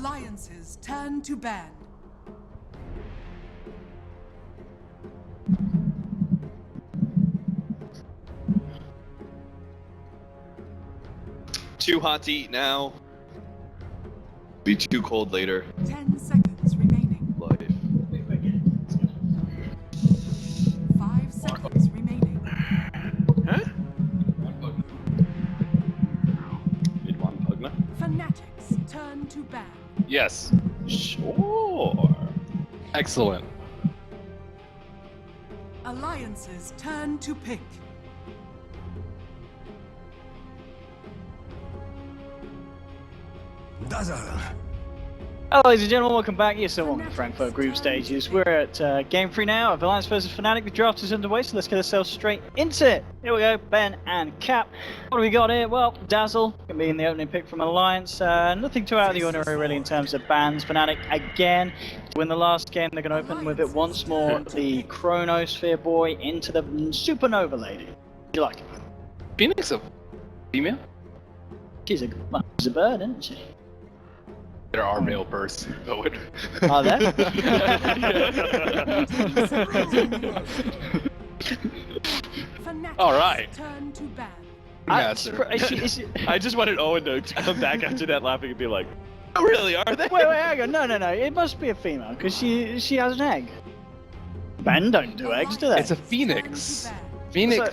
Alliances turn to ban. Too hot to eat now. Be too cold later. 10 seconds remaining. Life. 5 seconds remaining. Huh? Mid one Pugna? Fanatics turn to ban. Yes. Sure. Excellent. Alliances turn to pick. Hello ladies and gentlemen, welcome back. ESL One Frankfurt group stages. We're at Game 3 now of Alliance vs Fnatic. The draft is underway, so let's get ourselves straight into it. Here we go, Ben and Cap. What do we got here? Well, Dazzle can be in the opening pick from Alliance. Nothing too out of the ordinary really in terms of bans. Fnatic again win the last game. They're going to open with it once more. The Chronosphere boy into the Supernova lady. You like it? Phoenix a female? She's a bird, isn't she? There are male birds. Are there? All right. Turn to ban. I just wanted Owen to come back after that laughing and be like, oh really, are they? Wait, hang on. No. It must be a female, because she has an egg. Men don't do eggs, do they? It's a phoenix. So-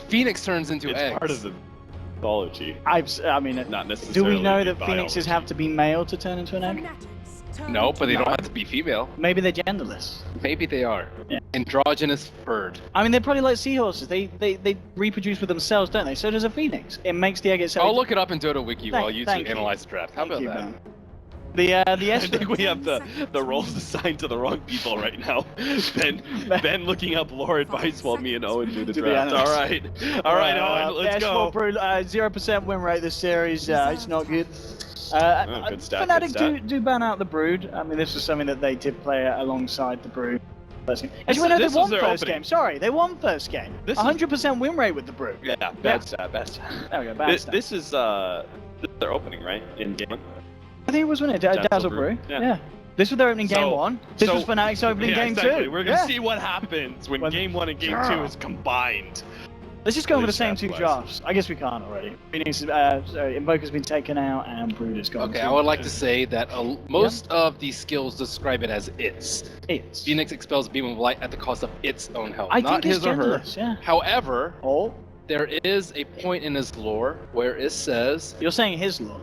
Phoenix turns into It's eggs. part of the mythology. I mean, Not do necessarily we know that biology. phoenixes have to be male to turn into an egg? No, but they don't have to be female. Maybe they're genderless. Maybe they are. Yeah. Androgynous bird. I mean, they're probably like seahorses. They reproduce with themselves, don't they? So does a phoenix. It makes the egg itself. I'll look it up in Dota Wiki while you two thank you. analyze the draft. How Thank about you, that? Ben. The I think we have the roles assigned to the wrong people right now. Ben looking up lore advice while me and Owen do the draft. All right, Owen, let's go. 0% win rate this series. It's not good. Good stat, Fnatic good stat. do ban out the Brood. I mean, this was something that they did play alongside the Brood. Actually, This no, they was won their first opening. game. Sorry, they won first game. This is- 100% win rate with the Brood. Yeah, bad stat. There we go. Bad stat. This is their opening, right? In game one? I think it was, wasn't it? Dazzle Brew. Yeah. This was their opening game So- one. This so- was Fnatic's opening Yeah, game exactly. two. We're gonna see what happens when game one and game two is combined. Let's just go with the This same two stat-wise. drafts. I guess we can't already. Phoenix, Invoker's been taken out and Brood has gone. Okay, to- I would like to say that most of these skills describe it as its. It's. Phoenix expels a beam of light at the cost of its own health, I not think his it's or her. genderless, yeah. However, Oh, there is a point in his lore where it says, you're saying his law.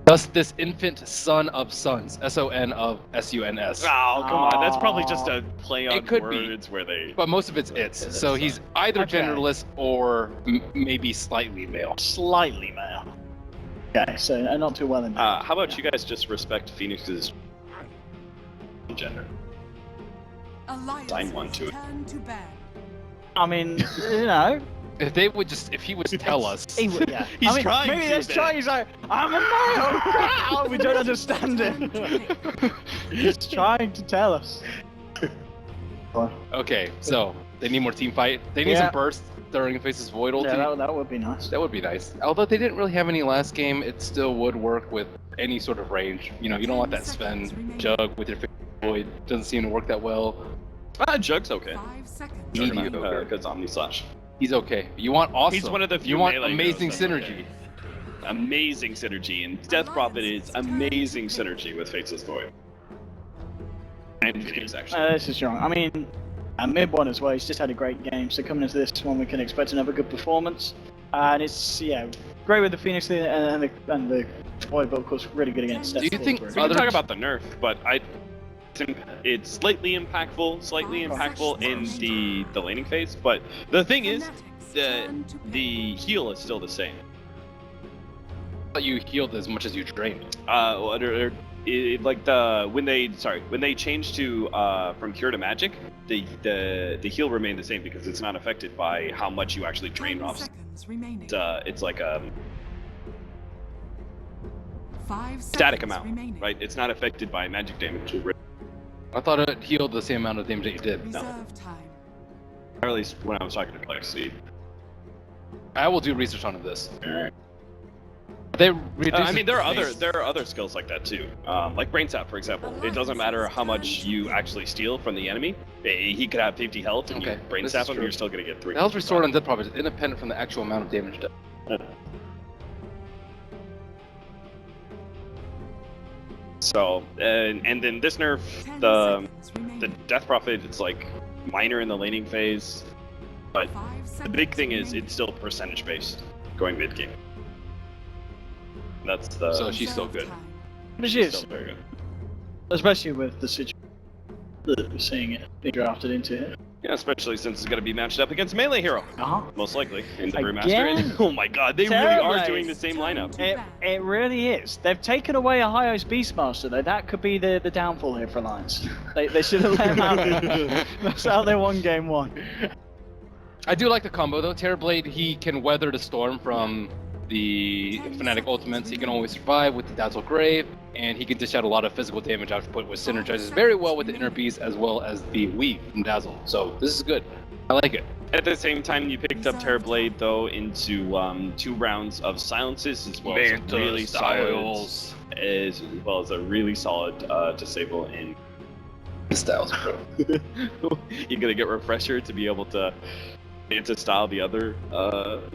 "Thus this infant son of sons, S-O-N of S-U-N-S." Oh, come on. That's probably just a play on It could be. words where they... But most of it's its. So he's either Okay. genderless or maybe slightly male. Slightly male. Okay, so not too well in there. how about you guys just respect Phoenix's gender? Sign one to it. Turn to ban. I mean, you know. If they would just, if he would tell us. He would, yeah. He's I mean, trying maybe to, he's Ben. trying. He's like, I'm a male. Oh, we don't understand him. He's trying to tell us. Okay, so they need more team fight. They need Yeah. some burst during Face's Void ulti. Yeah, that would be nice. That would be nice. Although they didn't really have any last game, it still would work with any sort of range. You know, you don't want that Sven jug with your Void. Doesn't seem to work that well. Jug's okay. 5 seconds. Mediocre. Because Omni Slash. He's okay. You want awesome. He's one of the few You want melee amazing heroes that's synergy. okay. Amazing synergy, and Death Prophet is amazing synergy with Faceless Void. And Phoenix, actually. This is strong. I mean, mid one as well. He's just had a great game. So coming into this one, we can expect another good performance. And it's great with the Phoenix and the Void, but of course really good against. Do you Death think Prophet. We can other- talk about the nerf, but it's slightly impactful in the laning phase. But the thing is, the heal is still the same. But you healed as much as you drained. When they changed to from cure to magic, the heal remained the same because it's not affected by how much you actually drain off. Seconds remaining. It's like a 5 static seconds amount, remaining. right? It's not affected by magic damage. I thought it healed the same amount of damage that you did. Reserve time. Or at least when I was talking to Plexi. I will do research on this. They I mean, there are other skills like that too. Like brain sap, for example. It doesn't matter how much you actually steal from the enemy. He could have 50 health, and you brain sap him, you're still gonna get 3. The health restored on dead prop is independent from the actual amount of damage done. So, and then this nerf, the Death Prophet, it's like minor in the laning phase, but the big thing is it's still percentage based going mid game. That's the. So she's still good. But she She's is, still very good. especially with the situation that we're seeing it being drafted into it. Yeah, especially since it's going to be matched up against melee hero, most likely in the remaster. Again? And, oh my god, they really are doing the same lineup. It really is. They've taken away a Hyos Beastmaster though. That could be the downfall here for Alliance. They should have let him out. That's how they won game 1. I do like the combo though. Terrorblade, he can weather the storm from the Fnatic ultimates. He can always survive with the Dazzle Grave, and he can dish out a lot of physical damage output, which synergizes very well with the Inner Beast as well as the Weave from Dazzle. So this is good. I like it. At the same time, you picked up Terrorblade though into 2 rounds of silences as well as a really solid disable in Styles, bro. You're gonna get Refresher to be able to style the other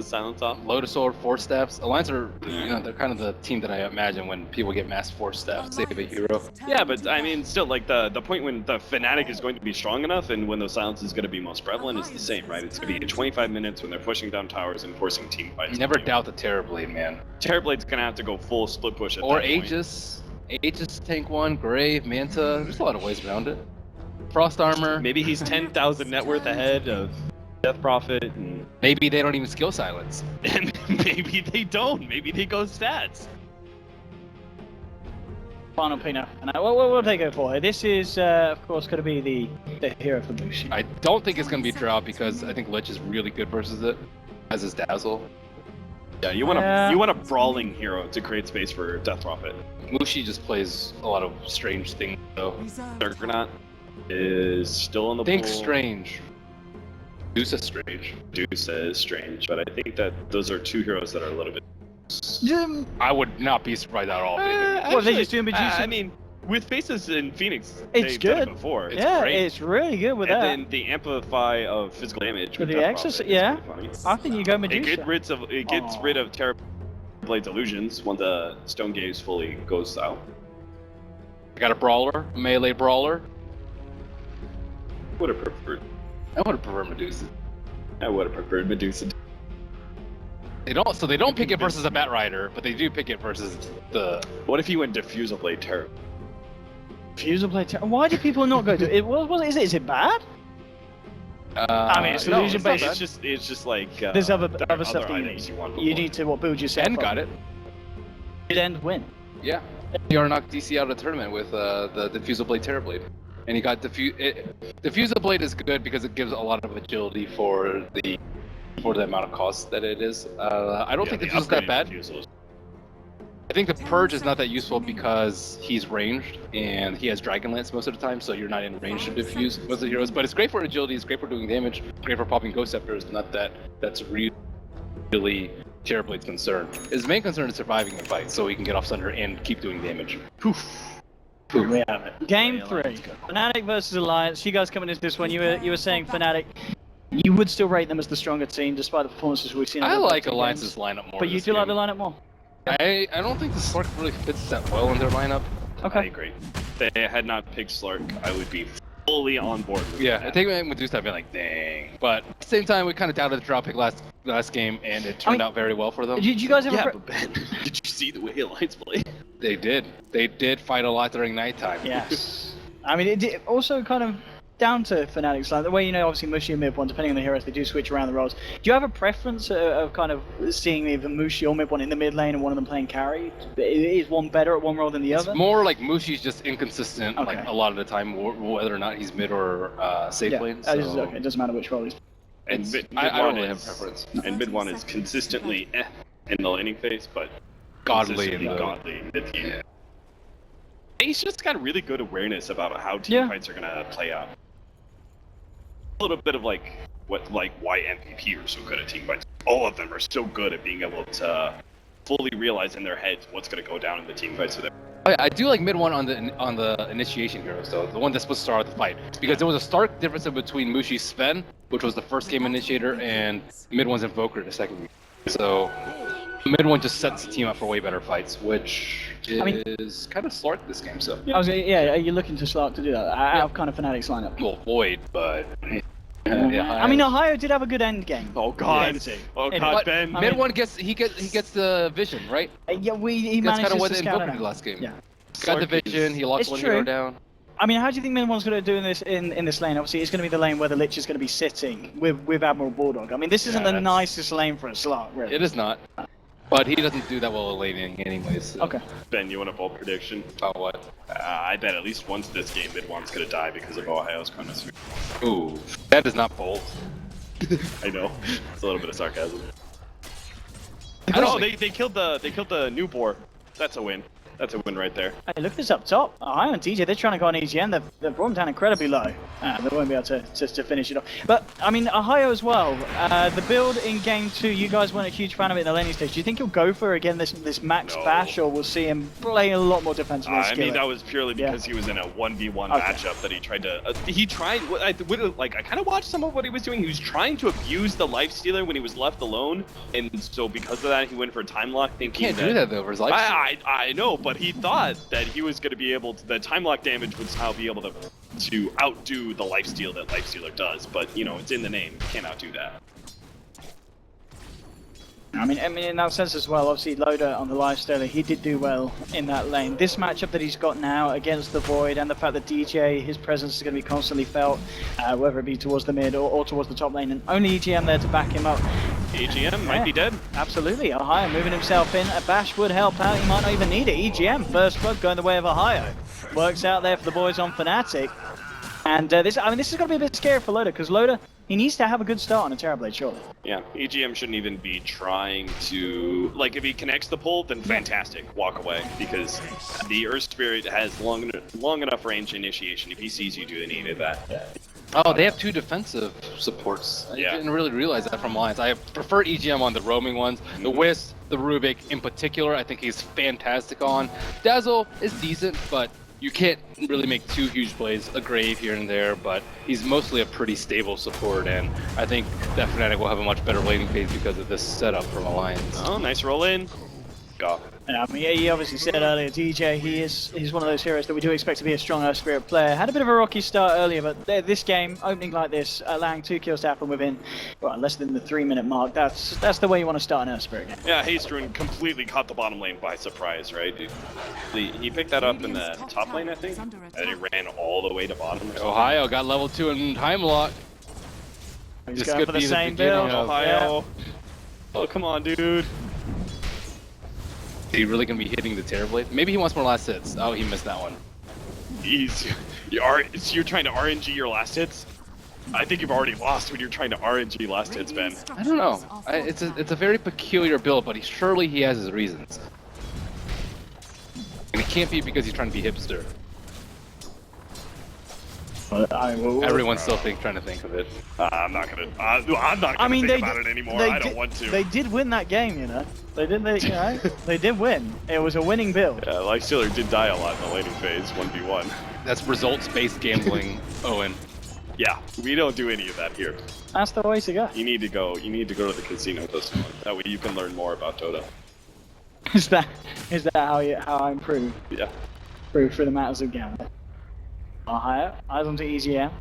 silence off. Lotus Sword, Force Staffs. Alliance are, they're kind of the team that I imagine when people get mass Force Staffs, save a hero. Yeah, but I mean, still, like the point when the Fnatic is going to be strong enough and when the silence is going to be most prevalent is the same, right? It's going to be 25 minutes when they're pushing down towers and forcing team fights. Never doubt the Terrorblade, man. Terrorblade's going to have to go full split push at or that point. Aegis tank 1, Grave, Manta. There's a lot of ways around it. Frost Armor. Maybe he's 10,000 net worth ahead of Death Prophet, and maybe they don't even skill silence. and maybe they don't. Maybe they go stats. Final Pino. And what will they go for? This is, of course, going to be the hero for Bushi. I don't think it's going to be Drought because I think Lich is really good versus it, as is Dazzle. Yeah, you want a brawling hero to create space for Death Prophet. Mushi just plays a lot of strange things though. Darkgranat is still in the Think pool. strange. Deuce is strange. Deuce is strange, but I think that those are 2 heroes that are a little bit. I would not be surprised at all. What, they just doing Medusa? I mean, with Faces in Phoenix, It's they've done good. it before. It's yeah, great. it's really good with And that. then the amplify of physical damage with the Death access, Prophet yeah. is pretty funny. I think you go Medusa. It gets rid of Terrorblade's illusions when the Stone Gaze fully goes out. I got a brawler, a melee brawler. Would have preferred. I would have preferred Medusa. I would have preferred Medusa. They don't pick it versus a Batrider, but they do pick it versus the. What if he went Diffusal Blade Terror? Diffusal Blade. Why do people not go to it? Is it bad? I mean, it's no, illusion it's not based. bad. It's just like There's other there are stuff that you items need. want You before. need to build yourself. And up. got it. Did End win? Yeah. PR knocked DC out of the tournament with the Diffusal Blade Terrorblade. And he got Diffusal Blade is good because it gives a lot of agility for the amount of cost that it is. I don't think Diffusal's that bad. I think the Purge is not that useful because he's ranged and he has Dragon Lance most of the time, so you're not in range to diffuse most of the heroes. But it's great for agility, it's great for doing damage, great for popping Ghost Scepters. Not that that's really Terrorblade's concern. His main concern is surviving the fight, so he can get off center and keep doing damage. Poof. We have it. Game 3. Fnatic versus Alliance. You guys coming into this one, you were saying Fnatic. You would still rate them as the stronger team despite the performances we've seen. I like Alliance's lineup more. But you do like the lineup more? I don't think the Slark really fits that well in their lineup. I agree. If they had not picked Slark, I would be fully on board with Yeah, that. I think Medusa, I'd be like, dang. But at the same time, we kind of doubted the draw pick last game, and it turned out very well for them. Did you guys ever? Yeah, but Ben, did you see the way Alliance played? They did. They did fight a lot during nighttime. Yes. I mean, it also kind of down to Fnatic's like the way obviously Mushi and Mid One, depending on the heroes, they do switch around the roles. Do you have a preference of kind of seeing either Mushi or Mid One in the mid lane and one of them playing carry? Is one better at one role than the other? It's more like Mushi's just inconsistent, Okay. like a lot of the time, whether or not he's mid or safe lane. So Okay. It doesn't matter which role he's. And I don't really have a preference. And mid one is consistently in the laning phase, but Godly in consistently the godly in mid team. Yeah. He's just got really good awareness about how team fights are gonna play out. A little bit of why MVP are so good at team fights. All of them are so good at being able to fully realize in their heads what's going to go down in the team fights with it. I do like mid one on the initiation heroes though, the one that's supposed to start the fight, because there was a stark difference between Mushi's Sven, which was the first game initiator, and mid one's Invoker the second game. So mid one just sets the team up for way better fights, which is kind of Slark this game. So I was are you looking to Slark to do that? Out of kind of Fnatic's lineup? well, Void, but I mean, Ohio did have a good end game. Oh god! Oh god, but Ben! mid one gets the vision, right? Yeah, he That's manages kind of what to the scout Invoker it did out. last game. Yeah. Got the vision, he locks It's one true. hero down. I mean, how do you think Min One's going to do in this lane? Obviously, it's going to be the lane where the Lich is going to be sitting with Admiral Bulldog. I mean, this isn't the nicest lane for a Slark, really. It is not. But he doesn't do that well at laning anyways. So. Okay. Ben, you want a bold prediction? About what? I bet at least once this game, mid one's going to die because of Ohio's Chronosphere. Ooh, that is not bold. I know. It's a little bit of sarcasm. I Oh, don't they killed the new boar. That's a win. That's a win right there. Hey, look at this up top. Ohio and DJ, they're trying to go on EGN. They've brought them down incredibly low. They won't be able to finish it off. But, I mean, Ohio as well. The build in Game 2, you guys weren't a huge fan of it in the laning stage. Do you think he'll go for, again, this max bash, or we'll see him play a lot more defensively? I mean, that was purely because he was in a 1v1 matchup that he tried to... I kind of watched some of what he was doing. He was trying to abuse the lifestealer when he was left alone. And so because of that, he went for a time lock thinking can't do that, though, for his life. I know, but he thought that he was going to be able to... The time lock damage would somehow be able to outdo the lifesteal that lifestealer does. But, you know, it's in the name. You can't outdo that. I mean, in that sense as well, obviously Loda on the lifestealer, he did do well in that lane. This matchup that he's got now against the Void, and the fact that DJ, his presence is going to be constantly felt, whether it be towards the mid or towards the top lane, and only EGM there to back him up. EGM might be dead. Absolutely, Ohio moving himself in. A bash would help out, he might not even need it. EGM, first blood going the way of Ohio. Works out there for the boys on Fnatic. And this is going to be a bit scary for Loda, because Loda, he needs to have a good start on a Terrorblade, surely. Yeah, EGM shouldn't even be trying to... Like, if he connects the pull, then fantastic, walk away. Because the Earth Spirit has long enough range initiation. If he sees you do the need of that. Oh, they have two defensive supports. I didn't really realize that from Alliance. I prefer EGM on the roaming ones. The Wisp, the Rubik in particular, I think he's fantastic on. Dazzle is decent, but you can't really make two huge plays, a Grave here and there, but he's mostly a pretty stable support, and I think that Fnatic will have a much better laning phase because of this setup from Alliance. Oh, nice roll in. Go. I mean, he obviously said earlier, DJ, he's one of those heroes that we do expect to be a strong Earth Spirit player. Had a bit of a rocky start earlier, but this game, opening like this, allowing 2 kills to happen within less than the 3-minute mark, that's the way you want to start an Earth Spirit game. Yeah, Hastrun completely caught the bottom lane by surprise, right? He picked that up in the top lane, I think, and he ran all the way to bottom. Ohio got level 2 in time lock. He's going for the same build. Ohio. Yeah. Oh, come on, dude. Is he really going to be hitting the Terrorblade? Maybe he wants more last hits. Oh, he missed that one. You're trying to RNG your last hits? I think you've already lost when you're trying to RNG last hits, Ben. I don't know. It's a very peculiar build, but surely he has his reasons. And it can't be because he's trying to be hipster. Everyone's still trying to think of it. I'm not gonna think about it anymore. I don't want to. They did win that game, you know. They did win. It was a winning build. Yeah, Lifestealer did die a lot in the laning phase, 1v1. That's results-based gambling, Owen. Yeah, we don't do any of that here. That's the way to go. You need to go to the casino with us. That way you can learn more about Dota. Is that how I improve? Yeah. Improve through the matters of gambling. Higher, eyes onto EGM.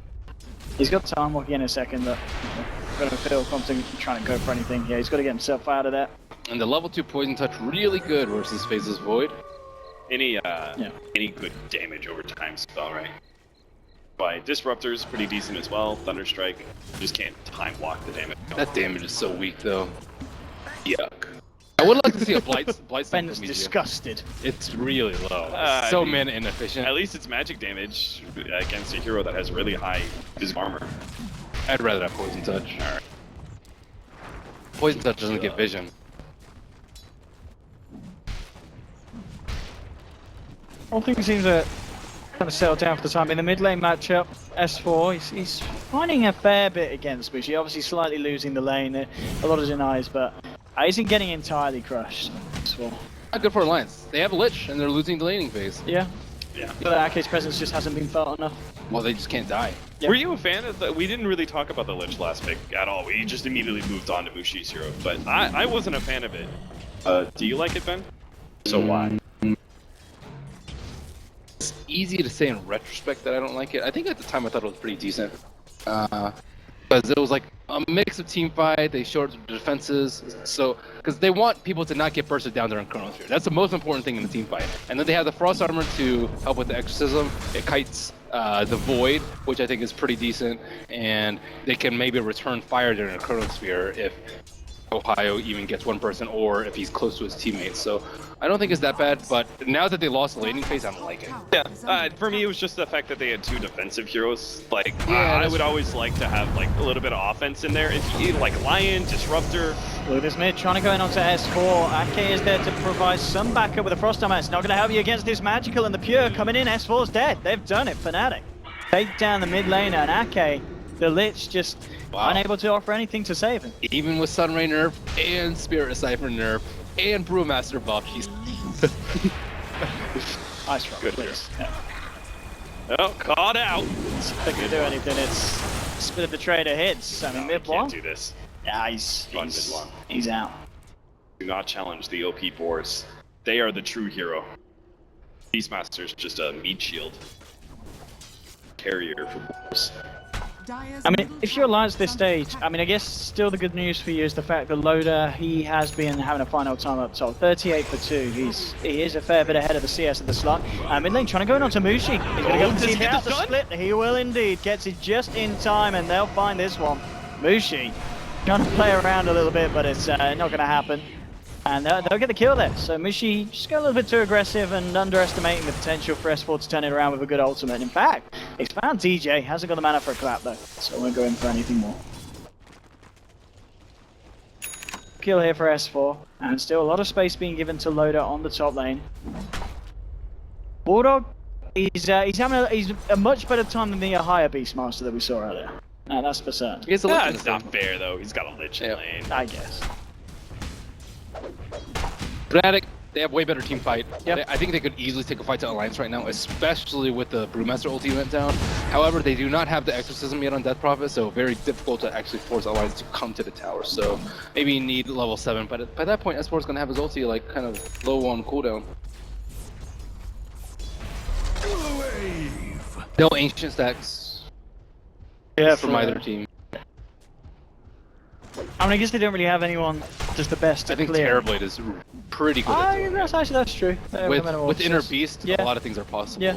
He's got time walking in a second, but going to feel confident trying to go for anything here. He's got to get himself out of that. And the level 2 poison touch really good versus Phases Void. Any good damage over time spell, right? By Disruptor's pretty decent as well. Thunderstrike, just can't time block the damage. That damage is so weak though. Yuck. I would like to see a Blight Ben's disgusted. It's really low. So mana inefficient. At least it's magic damage against a hero that has really high armor. I'd rather have Poison Touch. Alright. Poison Touch doesn't get vision. All things seem to kind of settle down for the time. In the mid lane matchup, S4, he's finding a fair bit against Bushi. Obviously slightly losing the lane, a lot of denies, but isn't getting entirely crushed. S4. Not good for Alliance. They have Lich, and they're losing the laning phase. Yeah. Yeah. But Ake's presence just hasn't been felt enough. Well, they just can't die. Yeah. Were you a fan of the? We didn't really talk about the Lich last pick at all. We just immediately moved on to Mushi's hero, but I wasn't a fan of it. Do you like it, Ben? So why? It's easy to say in retrospect that I don't like it. I think at the time I thought it was pretty decent. Because it was like a mix of team fight, they shorted the defenses, so because they want people to not get bursted down during Chronosphere. That's the most important thing in the team fight. And then they have the Frost Armor to help with the exorcism. It kites the Void, which I think is pretty decent, and they can maybe return fire during a Chronosphere if Ohio even gets one person or if he's close to his teammates. So I don't think it's that bad, but now that they lost the laning phase, I don't like it. Yeah, for me it was just the fact that they had 2 defensive heroes. Like, Yeah, I would always like to have like a little bit of offense in there. If you like Lion, Disruptor. Look at this mid, trying to go in onto S4. Ake is there to provide some backup with a Frost Armor. It's not going to help you against this Magical and the Pure coming in. S4's dead. They've done it, Fnatic. Take down the mid laner, and Ake, the Lich, just unable to offer anything to save him. Even with Sunray nerf and Spirit Decipher nerf and Brewmaster buff, he's Ice Rock, Good please. Yeah. Oh, caught out. If they can do anything, it's Spit of the Trader hits. I mean, No, mid we can't one. do this. Yeah, Run mid one. he's out. Do not challenge the OP boars. They are the true hero. Beastmaster's just a meat shield. Carrier for boars. I mean, if you're Alliance this stage, I mean, I guess still the good news for you is the fact that Loda, he has been having a final time up top. 38 for 2. He is a fair bit ahead of the CS of the slot. Mid lane trying to go in onto Mushi. He's going to go does he and get out the the stun? split. He will indeed. Gets it just in time, and they'll find this one. Mushi trying to play around a little bit, but it's not going to happen. And they'll get the kill there. So Mushi just got a little bit too aggressive and underestimating the potential for S4 to turn it around with a good ultimate. In fact, he's found DJ, hasn't got the mana for a clap though, so I won't go in for anything more. Kill here for S4, and still a lot of space being given to Loda on the top lane. Bulldog, he's having a much better time than the higher Beastmaster that we saw earlier. That's for certain. He has a Lich in That's the not team. fair though. He's got a Lich in lane. I guess. Fnatic, they have way better team fight. Yep. I think they could easily take a fight to Alliance right now, especially with the Brewmaster ulti went down. However, they do not have the exorcism yet on Death Prophet, so very difficult to actually force Alliance to come to the tower. So maybe you need level 7, but by that point, S4 is going to have his ulti like kind of low on cooldown. No ancient stacks. Yeah, from either team. I mean, I guess they don't really have anyone just the best to I think clear. Terrorblade is pretty good at doing that. That's true. With Inner Beast, Yeah. a lot of things are possible. Yeah.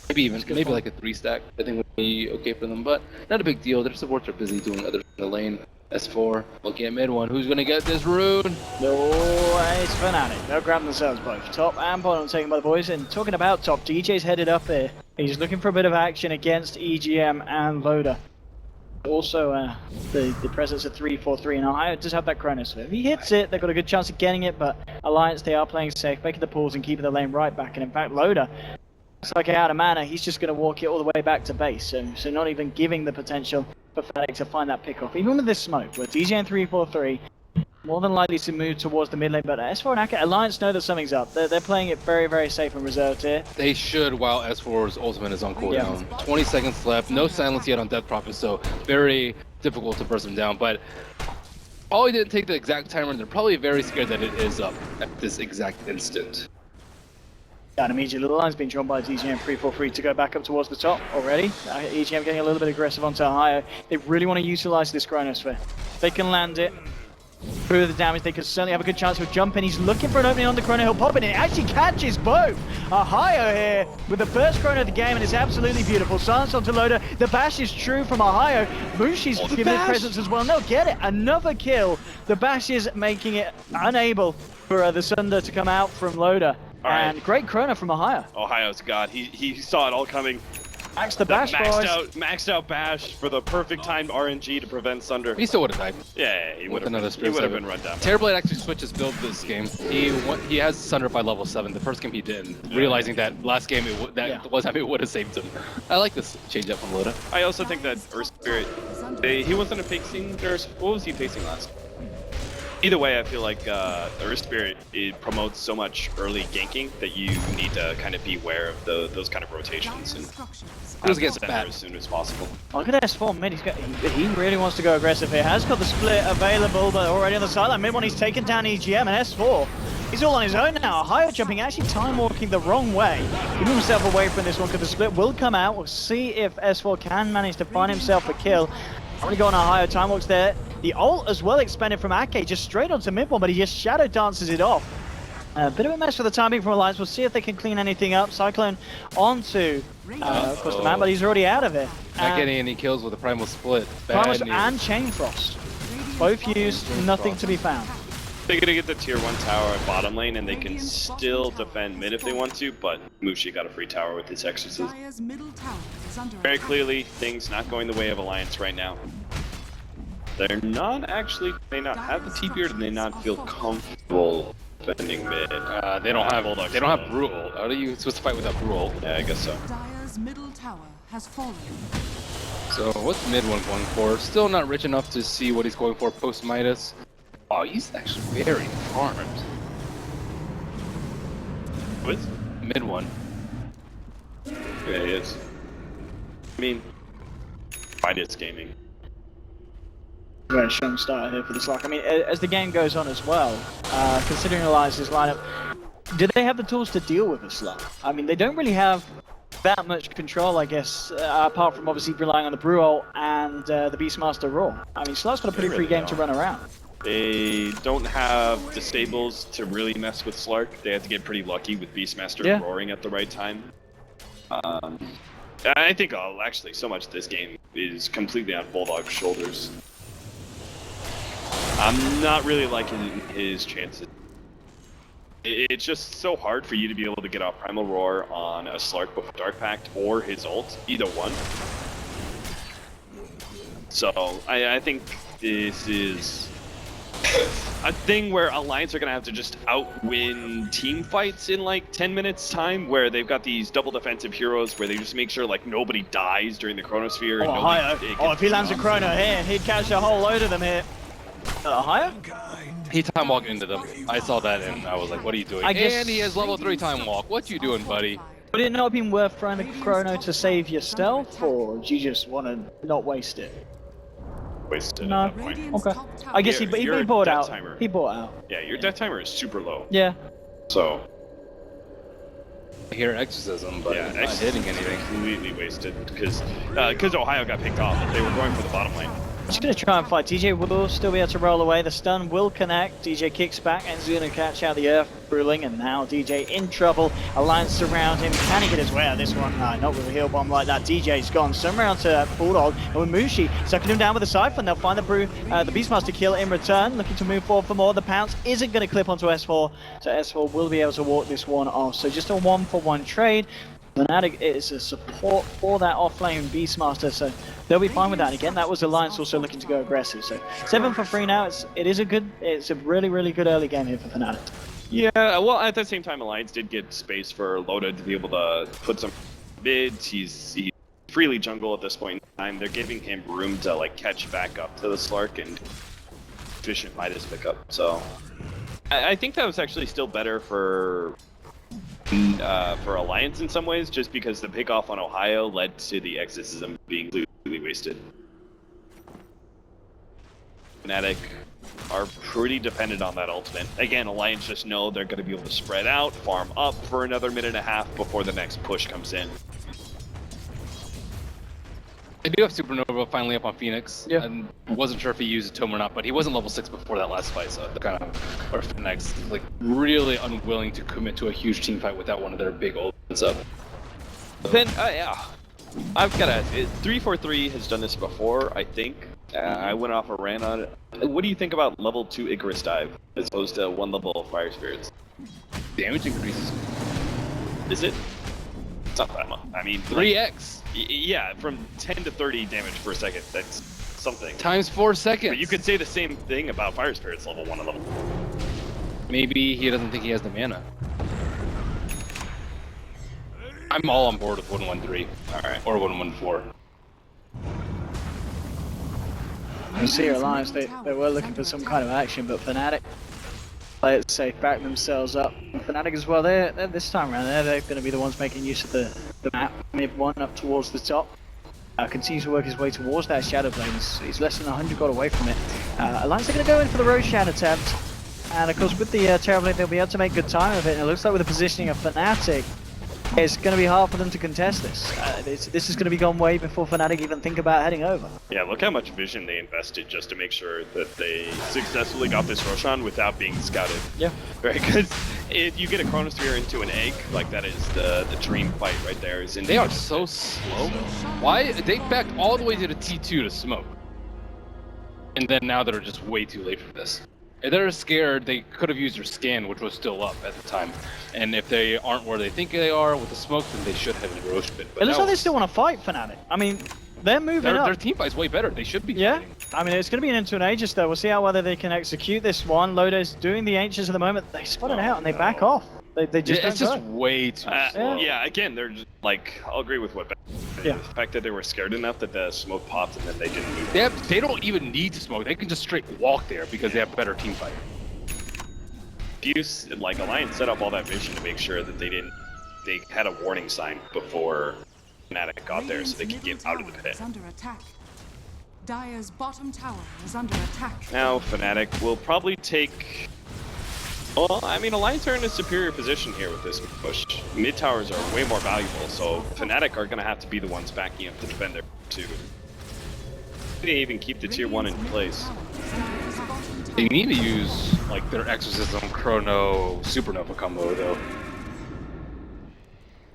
Maybe point. like a 3-stack, I think would be okay for them, but not a big deal. Their supports are busy doing other in the lane. S4, looking at mid one. Who's gonna get this rune? No, it's Fnatic. They'll grab themselves both. Top and bottom taken by the boys. And talking about top, DJ's headed up here. He's looking for a bit of action against EGM and Loda. Also, the presence of 3-4-3 and Ohio does have that Chronos. So if he hits it, they've got a good chance of getting it, but Alliance, they are playing safe, making the pulls and keeping the lane right back. And in fact, Loda, it's like out of mana, he's just going to walk it all the way back to base. So not even giving the potential for Fnatic to find that pick off. Even with this smoke, with DJ and 3-4-3, more than likely to move towards the mid lane, but S4 and Aka, Alliance know that something's up. They're playing it very, very safe and reserved here. They should while S4's ultimate is on cooldown. 20 seconds left, no silence yet on Death Prophet, so very difficult to burst them down, but probably didn't take the exact timer, and they're probably very scared that it is up at this exact instant. And immediately the line's been drawn by EGM 3-4-3 to go back up towards the top already. EGM getting a little bit aggressive onto Ohio. They really want to utilize this Chronosphere. They can land it. Through the damage, they could certainly have a good chance of jumping. He's looking for an opening on the Chrono. He'll pop it, and it actually catches both. Ohio here with the first Chrono of the game, and it's absolutely beautiful. Silence onto Loda. The bash is true from Ohio. Mushi's giving it presence as well. And they'll get it. Another kill. The bash is making it unable for the Sunder to come out from Loda. And great Chrono from Ohio. Ohio's god. He saw it all coming. Max the bash, maxed out bash for the perfect timed RNG to prevent Sunder. He still would have died. Yeah, he would have another been run down. Terrorblade actually switched his build this game. He has Sunder by level 7. The first game he didn't, realizing that last game it would have saved him. I like this change up from Loda. I also think that Earth Spirit, he wasn't a facing nurse. What was he facing last? Either way, I feel like Earth Spirit, it promotes so much early ganking that you need to kind of be aware of those kind of rotations and Just get center bad. as soon as possible. Look at S4 mid. He really wants to go aggressive here. Has got the split available, but already on the sideline. Mid one, he's taken down EGM, and S4. He's all on his own now. Higher jumping, actually time walking the wrong way. Keeping himself away from this one because the split will come out. We'll see if S4 can manage to find himself a kill. Already got on a higher time walks there. The ult as well expanded from Ake just straight onto mid one, but he just shadow dances it off. A bit of a mess for the timing from Alliance. We'll see if they can clean anything up. Cyclone onto across the map, but he's already out of it. Not getting any kills with a Primal Split. Primus Bad news. and Chain Frost. Both used, nothing to be found. They're gonna get the tier 1 tower at bottom lane, and they can still defend mid if they want to, but Mushi got a free tower with his Exorcism. Dire's middle tower is under Very attack. clearly, things not going the way of Alliance right now. They're not actually, they not have the TP, or do they not feel comfortable defending mid? They don't have Brutal. How are you supposed to fight without Brutal? Yeah, I guess so. Dire's middle tower has fallen. So what's mid one going for? Still not rich enough to see what he's going for post Midas. Oh, he's actually very farmed. What? Mid one. Yeah, he is. I mean, Midas gaming. Very strong start here for the Slack. I mean, as the game goes on as well, considering Alliance's lineup, do they have the tools to deal with a Slack? I mean, they don't really have that much control, I guess, apart from obviously relying on the Brual and the Beastmaster Raw. I mean, Slack's got a pretty free game to run around. They don't have the stables to really mess with Slark. They have to get pretty lucky with Beastmaster roaring at the right time. I think actually so much of this game is completely on Bulldog's shoulders. I'm not really liking his chances. It's just so hard for you to be able to get off Primal Roar on a Slark with Dark Pact or his ult, either one. So I think this is a thing where Alliance are going to have to just outwin team fights in like 10 minutes time, where they've got these double defensive heroes where they just make sure like nobody dies during the Chronosphere. And If he lands a Chrono here, he'd catch a whole load of them here. Higher? He time walked into them. I saw that and I was like, what are you doing? I guess- And he has level 3 time walk. What you doing, buddy? Would it not have been worth throwing the Chrono to save yourself, or do you just want to not waste it? Wasted No. at that point. Radiant's Okay. top tower I guess he Your bought death out. timer. He bought out. Yeah, your death timer is super low. Yeah. So I hear Exorcism, but yeah, it's not X hitting anything. completely wasted because Ohio got picked off. They were going for the bottom lane. Just gonna try and fight. DJ will still be able to roll away. The stun will connect. DJ kicks back and is gonna catch out the earth ruling, and now DJ in trouble. Alliance surround him. Can he get his way out of this one? Not with a heal bomb like that. DJ's gone. Some round to Bulldog, and with Mushi sucking him down with a Siphon. They'll find the Beastmaster kill in return. Looking to move forward for more. The pounce isn't gonna clip onto S4, so S4 will be able to walk this one off. So just a 1-for-1 trade. Fnatic is a support for that offlane Beastmaster, so they'll be fine with that. And again, that was Alliance also looking to go aggressive. So 7 for 3 now. It's a really good early game here for Fnatic. Yeah, well, at the same time, Alliance did get space for Loda to be able to put some bids. He's freely jungle at this point in time. They're giving him room to like catch back up to the Slark and efficient Midas pickup. So I think that was actually still better for Alliance in some ways, just because the pickoff on Ohio led to the Exorcism being completely wasted. Fnatic are pretty dependent on that ultimate. Again, Alliance just know they're going to be able to spread out, farm up for another minute and a half before the next push comes in. I do have Supernova finally up on Phoenix. Yeah. And wasn't sure if he used a tome or not, but he wasn't level 6 before that last fight, so kind of, or Phoenix, like, really unwilling to commit to a huge team fight without one of their big ults up. Then, yeah, I've got a 343 has done this before, I think. I went off a rant on it. What do you think about level 2 Icarus dive as opposed to 1 level of Fire Spirits? Damage increases. Is it? It's not that much. I mean, 3x! Yeah, from 10 to 30 damage per second. That's something. Times 4 seconds! But you could say the same thing about Fire Spirits level 1 and level 2. Maybe he doesn't think he has the mana. I'm all on board with 113. Alright. Or 114. You see your Alliance, they were looking for some kind of action, but Fnatic play it safe, back themselves up. And Fnatic as well, they're this time around, they're going to be the ones making use of the map, mid one up towards the top. Continues to work his way towards that Shadow Blade. He's less than 100 got away from it. Alliance are going to go in for the Roshan attempt. And of course with the Terrorblade they'll be able to make good time of it. And it looks like with the positioning of Fnatic, it's going to be hard for them to contest this. This is going to be gone way before Fnatic even think about heading over. Yeah, look how much vision they invested just to make sure that they successfully got this Roshan without being scouted. Yeah. Right, because if you get a Chronosphere into an egg, like that is the dream fight right there. Is in They are so slow. Why? They backed all the way to the T2 to smoke. And then now they're just way too late for this. If they're scared, they could have used their scan, which was still up at the time. And if they aren't where they think they are with the smoke, then they should have roached it. It looks like they still want to fight Fnatic. I mean, they're moving up. Their team fight's way better. They should be fighting. I mean, it's going to be an into an Aegis though. We'll see how whether they can execute this one. Loda's doing the Aegis at the moment. They spot it out and they back off. They just it's just way too slow. Yeah, again, they're just, like, I'll agree with what Ben said. Yeah. The fact that they were scared enough that the smoke popped and then they didn't move. They don't even need to smoke. They can just straight walk there because they have better team fight. Fuse, like, Alliance set up all that vision to make sure that they had a warning sign before Fnatic got there so they could get out of the pit. Under attack. Dire's bottom tower is under attack. Now Fnatic will probably take... Well, I mean, Alliance are in a superior position here with this push. Mid towers are way more valuable, so Fnatic are going to have to be the ones backing up to defend their two. They even keep the tier 1 in place. They need to use like their Exorcism, Chrono, Supernova combo though.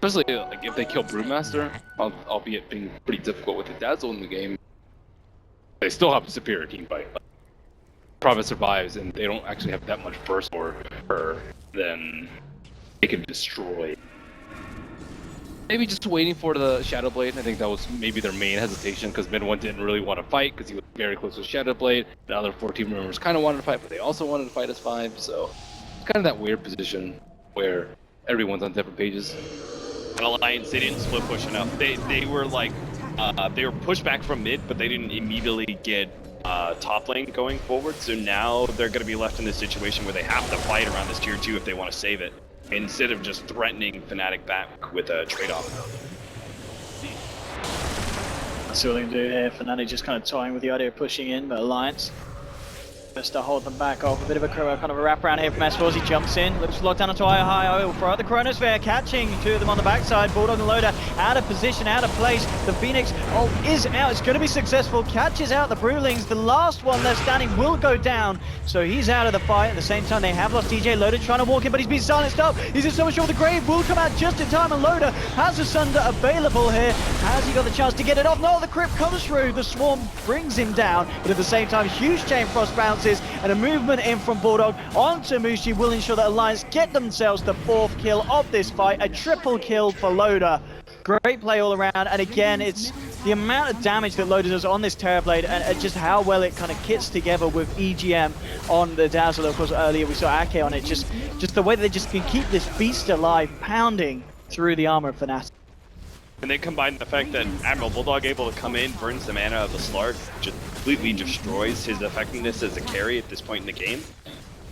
Especially like if they kill Brewmaster, albeit being pretty difficult with the Dazzle in the game. They still have a superior team fight. Province survives and they don't actually have that much burst for her, then they can destroy. Maybe just waiting for the Shadow Blade. I think that was maybe their main hesitation because Mid 1 didn't really want to fight because he was very close to Shadow Blade. The other 4 team members kind of wanted to fight, but they also wanted to fight as 5. So it's kind of that weird position where everyone's on different pages. And Alliance, they didn't split push enough. They were like, they were pushed back from mid, but they didn't immediately get top lane going forward. So now they're going to be left in this situation where they have to fight around this tier 2 if they want to save it, instead of just threatening Fnatic back with a trade-off. That's all they can do here. Fnatic just kind of toying with the idea of pushing in, but Alliance just to hold them back off. A bit of a kind of a wraparound here from S4 as he jumps in. Looks locked down onto high oil throw out the Chronosphere, catching 2 of them on the backside. Bulldog and Loda out of position, out of place. The Phoenix is out. It's going to be successful. Catches out the Brewlings. The last one left standing will go down. So he's out of the fight. At the same time, they have lost DJ. Loda trying to walk in, but he's been silenced up. He's in so much trouble. The Grave will come out just in time, and Loda has a Sunder available here. Has he got the chance to get it off? No, the Crypt comes through. The Swarm brings him down, but at the same time, huge Chain Frost bounces, and a movement in from Bulldog onto Mushi will ensure that Alliance get themselves the 4th kill of this fight. A triple kill for Loda. Great play all around, and again, it's the amount of damage that Loda does on this Terrorblade and just how well it kind of kits together with EGM on the Dazzle. Of course, earlier we saw Ake on it. Just the way they just can keep this beast alive, pounding through the armor of Fnatic. And they combine the fact that Admiral Bulldog able to come in, burns the mana of the Slark, just completely destroys his effectiveness as a carry at this point in the game.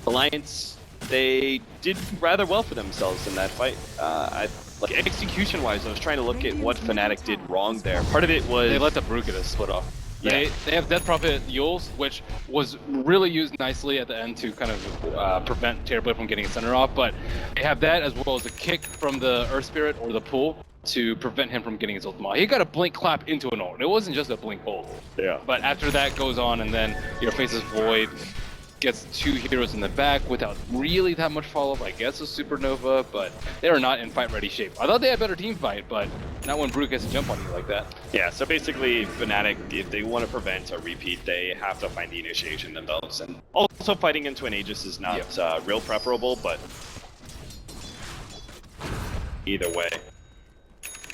Alliance, they did rather well for themselves in that fight. Like execution-wise, I was trying to look at what Fnatic did wrong there. Part of it was... They let the Brew get a split off. Yeah. They have Death Prophet Yules, which was really used nicely at the end to kind of prevent Terrorblade from getting a center off, but they have that as well as a kick from the Earth Spirit or the pool to prevent him from getting his ultimate. He got a blink clap into an ult. It wasn't just a blink ult. Yeah. But after that goes on, and then your faces Void, gets 2 heroes in the back without really that much follow-up. I guess a Supernova, but they are not in fight-ready shape. I thought they had better team fight, but not when Brew gets to jump on you like that. Yeah, so basically Fnatic, if they want to prevent a repeat, they have to find the initiation themselves. And also fighting into an Aegis is not real preferable, but either way.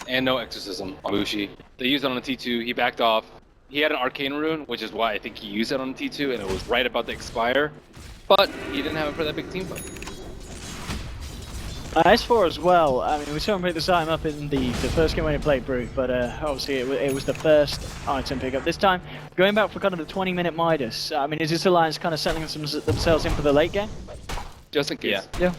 And no Exorcism on Mushi. They used it on a T2, he backed off. He had an Arcane Rune, which is why I think he used it on a T2, and it was right about to expire. But he didn't have it for that big team fight. S4 as well. I mean, we saw him pick this item up in the first game when he played Brute, but obviously it was the first item pickup. This time, going back for kind of the 20-minute Midas. I mean, is this alliance kind of settling themselves in for the late game? Just in case. Yeah.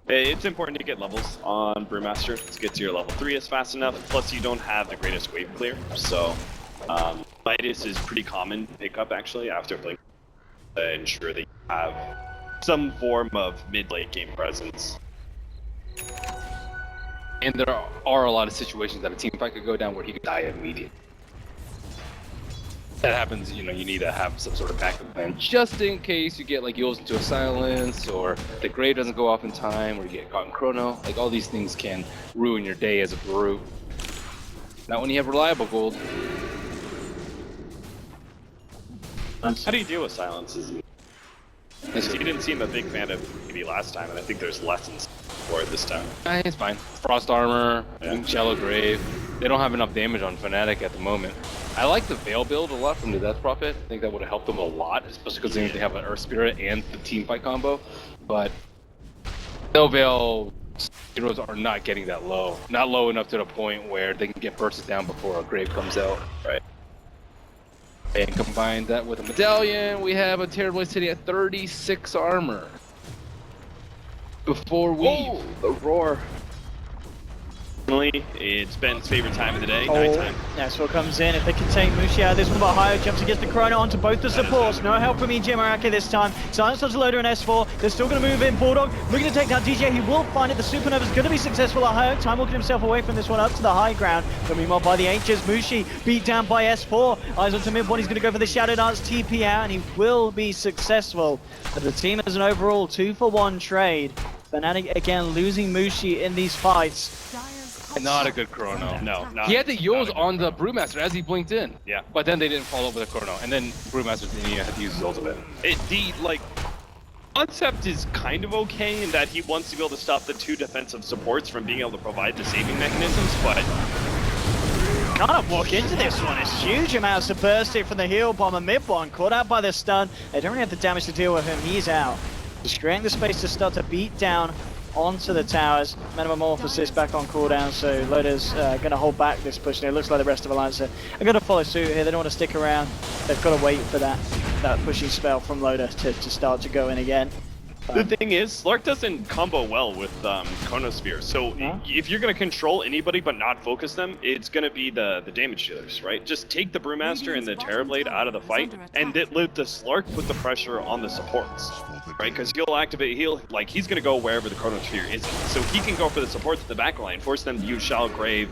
It's important to get levels on Brewmaster to get to your level 3 is fast enough, plus you don't have the greatest wave clear, so Midas is pretty common pickup actually after playing to ensure that you have some form of mid-late game presence. And there are a lot of situations that a team fight could go down where he could die immediately. That happens, you know, you need to have some sort of backup plan just in case you get like Yules into a silence, or the grave doesn't go off in time, or you get caught in chrono. Like all these things can ruin your day as a brew. Not when you have reliable gold. How do you deal with silences? You didn't seem a big fan of maybe last time, and I think there's lessons for it this time. It's fine. Frost armor, shallow grave. They don't have enough damage on Fnatic at the moment. I like the Veil build a lot from the Death Prophet. I think that would have helped them a lot, especially because they have an Earth Spirit and the team fight combo. But no Veil heroes are not getting that low. Not low enough to the point where they can get bursted down before a grave comes out. Right. And combine that with a medallion, we have a Terrorblade sitting at 36 armor. Before we the roar. It's Ben's favorite time of the day, nighttime. S4 comes in. If they can take Mushi out of this one, but Hayo jumps against the Chrono onto both the supports. No help from EJ Maraki this time. Silence does a loader in S4. They're still going to move in. Bulldog looking to take down DJ. He will find it. The Supernova's going to be successful at Hayo. Time walking himself away from this one up to the high ground. Going to be mobbed by the H's. Mushi beat down by S4. Eyes onto mid one. He's going to go for the Shadow Dance TP out, and he will be successful. But the team has an overall 2-for-1 trade. Fnatic again losing Mushi in these fights. Not a good chrono. No, not. He had the Yules on the Brewmaster as he blinked in. Yeah. But then they didn't follow up with a chrono. And then Brewmaster had to use his ultimate. The concept is kind of okay in that he wants to be able to stop the 2 defensive supports from being able to provide the saving mechanisms, but Can't walk into this one. It's huge amounts of bursting from the heel bomber mid one. Caught out by the stun. They don't really have the damage to deal with him. He's out. Just creating the space to start to beat down onto the towers. Metamorphosis back on cooldown, so Loda's going to hold back this push, and it looks like the rest of Alliance are going to follow suit here. They don't want to stick around. They've got to wait for that pushing spell from Loda to start to go in again. The thing is, Slark doesn't combo well with Chronosphere, so if you're going to control anybody but not focus them, it's going to be the damage dealers, right? Just take the Brewmaster and the Terrorblade out of the fight, and let the Slark put the pressure on the supports, right? Because he'll activate, he's going to go wherever the Chronosphere is, so he can go for the supports at the back line, force them to use Shallow Grave,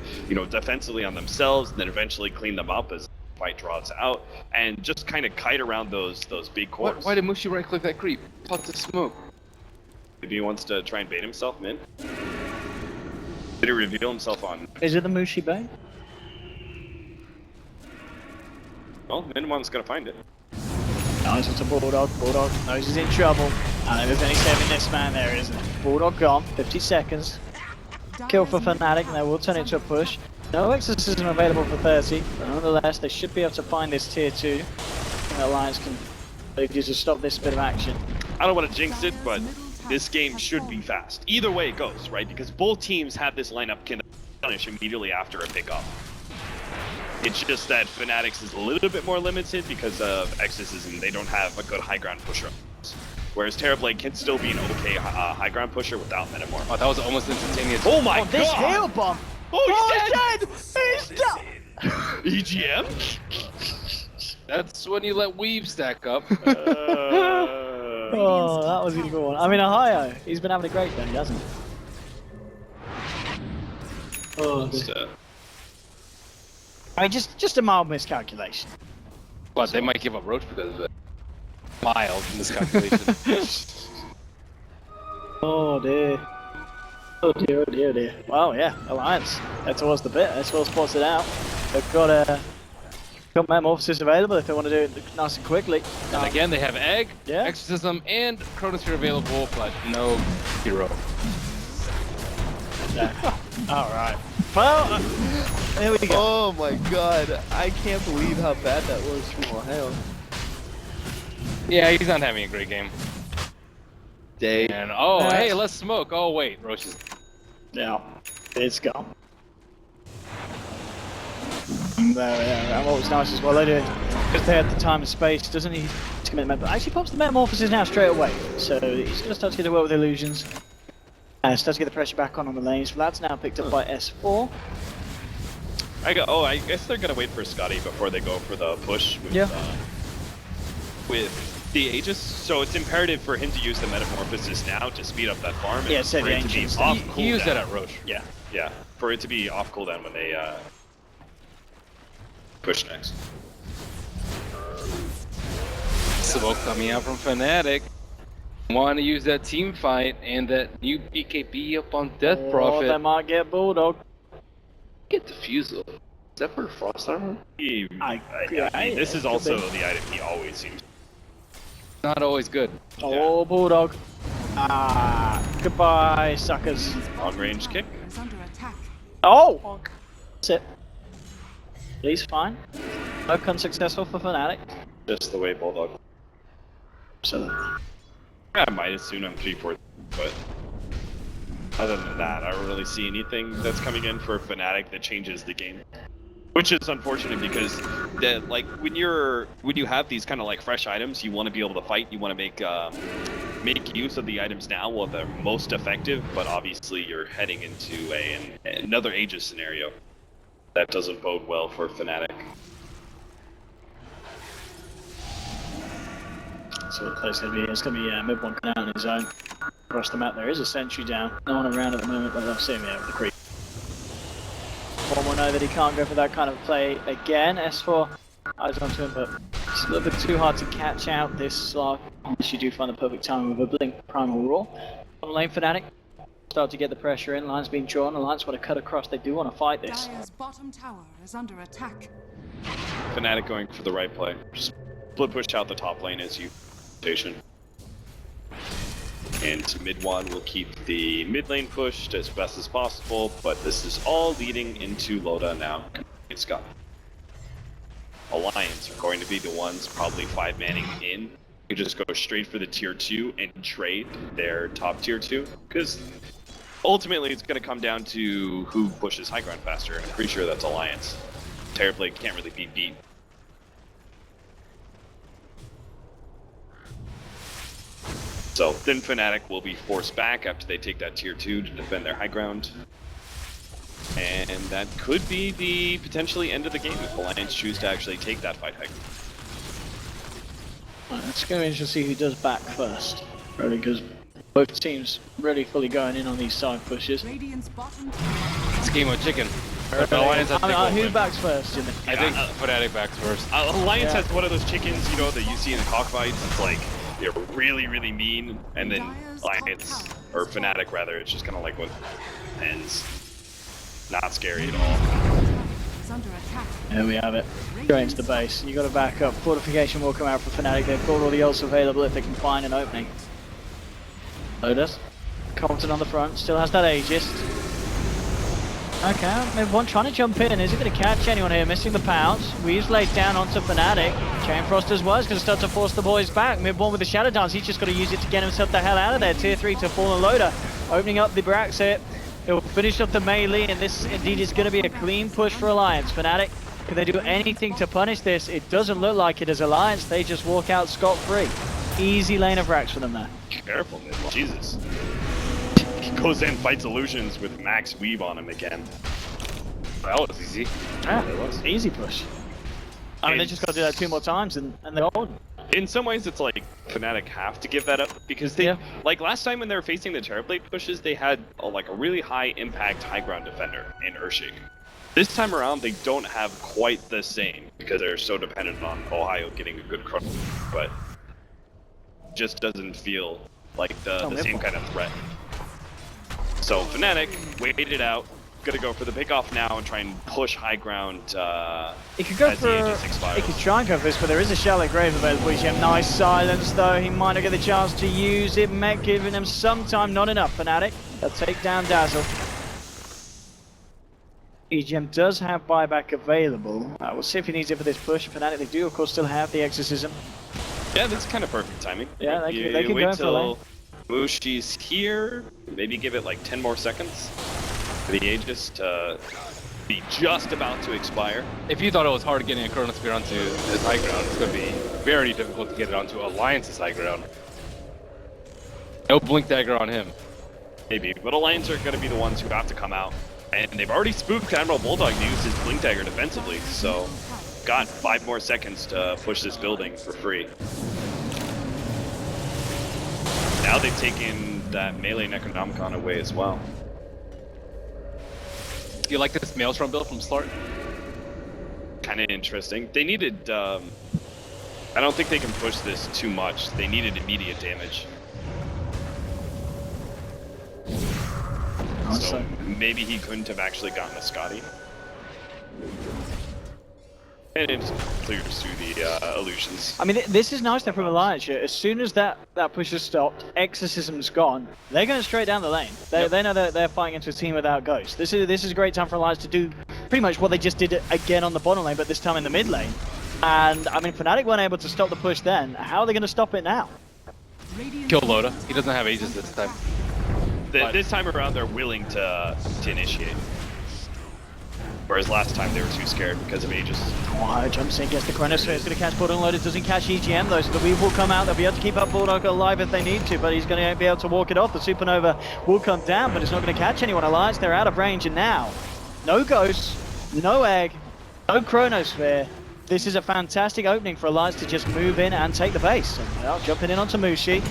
defensively on themselves, and then eventually clean them up as the fight draws out, and just kind of kite around those big cores. Why did Mushi right-click that creep? Pots of smoke. Maybe he wants to try and bait himself, Min. Did he reveal himself on? Is it the Mushi bait? Well, Min one's gonna find it. Nice, it's a Bulldog. Bulldog knows he's in trouble. And there's any saving this man there, isn't it? Bulldog gone, 50 seconds. Kill for Fnatic, and they will turn it to a push. No exorcism available for 30, but nonetheless, they should be able to find this tier 2. And the Alliance can use to stop this bit of action. I don't want to jinx it, but this game should be fast. Either way it goes, right? Because both teams have this lineup can punish immediately after a pickup. It's just that Fnatic's is a little bit more limited because of exorcism. They don't have a good high ground pusher. Whereas Terrorblade can still be an okay high ground pusher without Metamorph. Oh, that was almost instantaneous. Oh my god! This hail bomb! Oh, he's dead! He's dead! EGM? That's when you let Weave stack up. Oh, that was a good one. I mean, Ohio, he's been having a great day, hasn't he? Oh, I mean, just a mild miscalculation. But they might give up Roach because of it. Mild miscalculation. Oh dear. Oh dear, oh dear, oh dear. Well, yeah, Alliance. That towards the bit. That's well spotted out. They've got Metamorphosis available if they want to do it nice and quickly. And again, they have Egg, Yeah. Exorcism, and Chronosphere available, but no hero. Alright. Well, here we go. Oh my god, I can't believe how bad that was from Ohio. Yeah, he's not having a great game. Day. And hey, let's smoke. Oh wait, Roach is Yeah, it's gone. And what was nice as well, they did, because they had the time and space, doesn't he, to commit the actually pops the Metamorphosis now straight away, so he's going to start to get to work with illusions. Starts to get the pressure back on the lanes. Vlad's now picked up by S4. I guess they're gonna wait for Scotty before they go for the push with the Aegis. So it's imperative for him to use the Metamorphosis now to speed up that farm. Yeah, and save for the it to be Ancients. off He used that cooldown. at Roche. Yeah, for it to be off cooldown when they push next. Smoke coming out from Fnatic. Want to use that team fight and that new BKB up on Death Oh, Prophet. they might get Bulldog. Get Diffusal. Is that for Frost Armor? I mean, this is also the item he always seems. Not always good. Oh, Bulldog. Ah, goodbye, suckers. Long range kick. is under attack. Oh! That's it. He's fine. Look unsuccessful for Fnatic. Just the way Bulldog. So, I might assume I'm 3-4, but other than that, I don't really see anything that's coming in for Fnatic that changes the game. Which is unfortunate because that, like, when you have these kind of like fresh items, you want to be able to fight. You want to make use of the items now while they're most effective. But obviously, you're heading into another Aegis scenario that doesn't bode well for Fnatic. so the play's going to be, it's going to be mid one coming out on his own. Across the map, there is a sentry down. No one around at the moment, but I'll see him with the creep. One will know that he can't go for that kind of play again. S4 eyes onto him, but it's a little bit too hard to catch out this slot. Unless you do find the perfect time with a blink primal roar. On lane Fnatic, start to get the pressure in. Line's being drawn. Alliance want to cut across. They do want to fight this. Dire's bottom tower is under attack. Fnatic going for the right play. Just split push out the top lane as you station. And mid one will keep the mid lane pushed as best as possible, but this is all leading into Loda now. It's got Alliance are going to be the ones probably 5-manning in. You just go straight for the tier 2 and trade their top tier 2, because ultimately it's going to come down to who pushes high ground faster, and I'm pretty sure that's Alliance. Terrorblade can't really be beat. So then Fnatic will be forced back after they take that tier 2 to defend their high ground. And that could be the potentially end of the game if Alliance choose to actually take that fight high. Right, it's going to be interesting to see who does back first. Really, because both teams really fully going in on these side pushes. Radiant's bottom tower. It's a game of chicken. Alliance, Who backs first, Jimmy? I think Fnatic backs first. Alliance Yeah. has one of those chickens, you know, that you see in the cockfights. It's like, they're really, really mean, and then Alliance, or Fnatic rather, it's just kind of like what ends. Not scary at all. Is under attack. There we have it. Going into the base. You got to back up. Fortification will come out for Fnatic. They've got all the ults available if they can find an opening. Lotus. Compton on the front. Still has that Aegis. Okay, maybe one trying to jump in. Is it going to catch anyone here? Missing the pounce. Weave's laid down onto Fnatic. Chain Frost as well is going to start to force the boys back. Mid one with the Shadow Dance. He's just got to use it to get himself the hell out of there. Tier 3 to Fallen Loader. Opening up the Brax here. He'll finish up the melee, and this indeed is going to be a clean push for Alliance. Fnatic, can they do anything to punish this? It doesn't look like it as Alliance. They just walk out scot-free. Easy lane of Brax for them there. Careful, man. Jesus. He goes in, fights illusions with max weave on him again. That was easy. Yeah, it was. Easy push. I mean, they just got to do that 2 more times, and they're golden. In some ways, it's like Fnatic have to give that up because they, like last time when they were facing the Terrorblade pushes, they had like a really high impact high ground defender in Urshik. This time around, they don't have quite the same because they're so dependent on Ohio getting a good crush, but just doesn't feel like the same kind of threat. So Fnatic waited it out. Gonna go for the pickoff now and try and push high ground. He could go for. He could try and go for this, but there is a shallow grave available. EGM, nice silence though. He might not get the chance to use it. Mech giving him some time, not enough. Fnatic, they'll take down Dazzle. EGM does have buyback available. We'll see if he needs it for this push. Fnatic, they do of course still have the exorcism. Yeah, that's kind of perfect timing. Yeah, they can go wait in for a lane. till Mushi's here. Maybe give it like 10 more seconds. For the Aegis to be just about to expire. If you thought it was hard getting a Chronosphere onto this high ground, it's going to be very difficult to get it onto Alliance's high ground. No Blink Dagger on him. Maybe, but Alliance are going to be the ones who have to come out. And they've already spooked Admiral Bulldog to use his Blink Dagger defensively, so got 5 more seconds to push this building for free. Now they've taken that melee Necronomicon away as well. Do you like this Maelstrom build from start? Kind of interesting. They needed, I don't think they can push this too much. They needed immediate damage. So maybe he couldn't have actually gotten a Scotty. And it clears through the illusions. I mean, this is nice though from Alliance. As soon as that push is stopped, Exorcism's gone, they're going straight down the lane. They know that they're fighting into a team without Ghost. This is a great time for Alliance to do pretty much what they just did again on the bottom lane, but this time in the mid lane. And I mean, Fnatic weren't able to stop the push then. How are they going to stop it now? Kill Loda. He doesn't have Aegis this time. This time around, they're willing to initiate. Whereas last time they were too scared because of Aegis. Oh, jumps in, gets the Chronosphere, it's going to catch Bulldog Loaded, doesn't catch EGM though, so the Weave will come out, they'll be able to keep up Bulldog alive if they need to, but he's going to be able to walk it off. The Supernova will come down, but it's not going to catch anyone. Alliance, they're out of range, and now, no Ghost, no Egg, no Chronosphere. This is a fantastic opening for Alliance to just move in and take the base. And jumping in onto Mushi,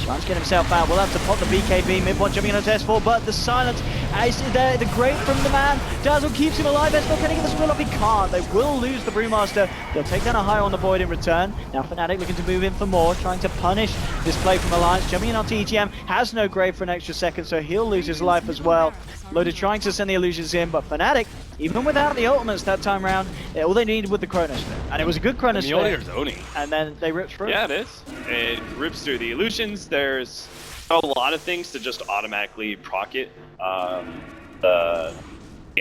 trying to get himself out. We'll have to pop the BKB, mid-one jumping onto S4, but the silence is there. The great from the man. Dazzle keeps him alive. S4 can he get the spill up? He can't. They will lose the Brewmaster. They'll take down a high on the Void in return. Now Fnatic looking to move in for more, trying to punish this play from Alliance. Jumping in onto EGM, has no grave for an extra second, so he'll lose his life as well. Loader trying to send the illusions in, but Fnatic, even without the ultimates that time around, all they needed was the Chronosphere. And it was a good Chronosphere. And then they ripped through. Yeah, it is. It rips through the illusions. There's a lot of things to just automatically proc it. The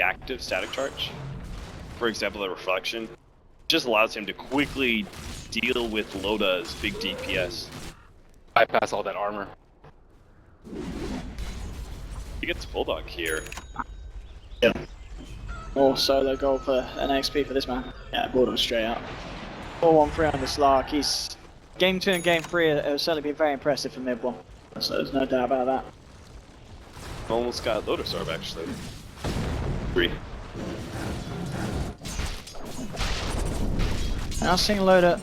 active static charge. For example, the reflection. Just allows him to quickly deal with Loda's big DPS. Bypass all that armor. He gets Bulldog here. Yeah. More solo goal for an XP for this man. Yeah, Bulldog straight out. 4-1-3 on the Slark. He's game 2 and game 3 have certainly been very impressive for mid-1. So there's no doubt about that. Almost got Lotus Orb actually. 3. Now seeing Loda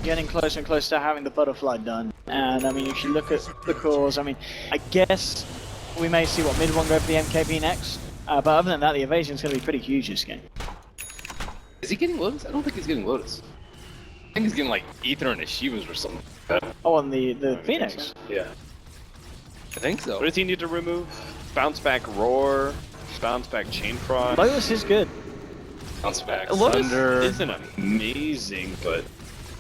getting closer and closer to having the butterfly done. And I mean, if you look at the cores, I mean, I guess we may see what mid-1 go for the MKB next. But other than that, the evasion's going to be pretty huge this game. Is he getting Lotus? I don't think he's getting Lotus. I think he's getting like Ether and Ashivas or something. Oh, on the Phoenix? So. Yeah. I think so. What does he need to remove? Bounce back Roar, bounce back Chain Frost. Lotus is good. Bounce back Lotus Sunder. isn't amazing, but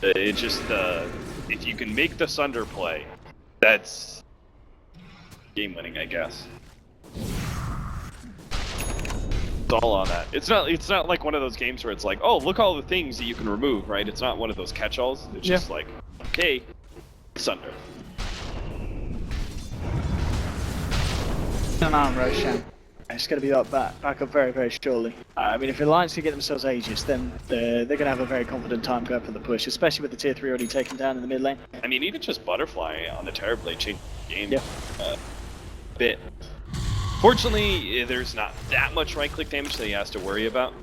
it's just if you can make the Sunder play, that's game winning, I guess. It's all on that. It's not like one of those games where it's like, oh, look all the things that you can remove, right? It's not one of those catch-alls. It's just like, okay, Sunder. On Roshan. It's going to be back up very, very shortly. I mean, if Alliance can get themselves Aegis, then they're going to have a very confident time going for the push, especially with the tier 3 already taken down in the mid lane. I mean, even just Butterfly on the Terrorblade changed the game a bit. Fortunately, there's not that much right-click damage that he has to worry about.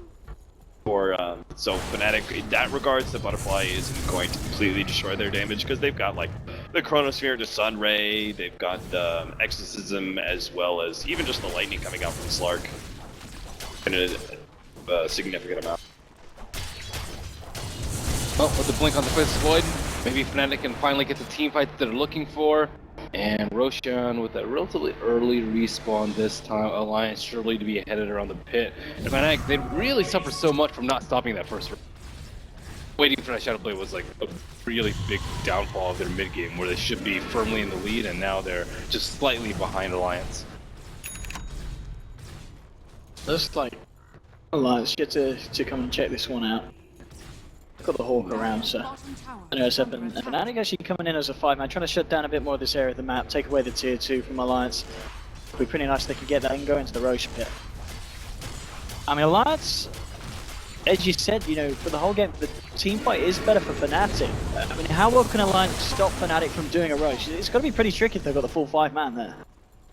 So Fnatic, in that regards, the Butterfly isn't going to completely destroy their damage because they've got like the Chronosphere to Sunray, they've got the Exorcism, as well as even just the Lightning coming out from Slark in a significant amount. Oh, with the blink on the Fist Void, maybe Fnatic can finally get the team fight that they're looking for. And Roshan with a relatively early respawn this time, Alliance surely to be headed around the pit. And Fnatic, they really suffered so much from not stopping that first round. Waiting for that Shadow Blade was like a really big downfall of their mid game, where they should be firmly in the lead, and now they're just slightly behind Alliance. Looks like Alliance get to come and check this one out. Got the Hawk around, so I know Fnatic actually coming in as a 5-man, trying to shut down a bit more of this area of the map, take away the tier 2 from Alliance. It'd be pretty nice if they could get that and go into the Roche pit. I mean, Alliance, as you said, you know, for the whole game, the team fight is better for Fnatic. I mean, how well can Alliance stop Fnatic from doing a Roche? It's got to be pretty tricky if they've got the full 5-man there.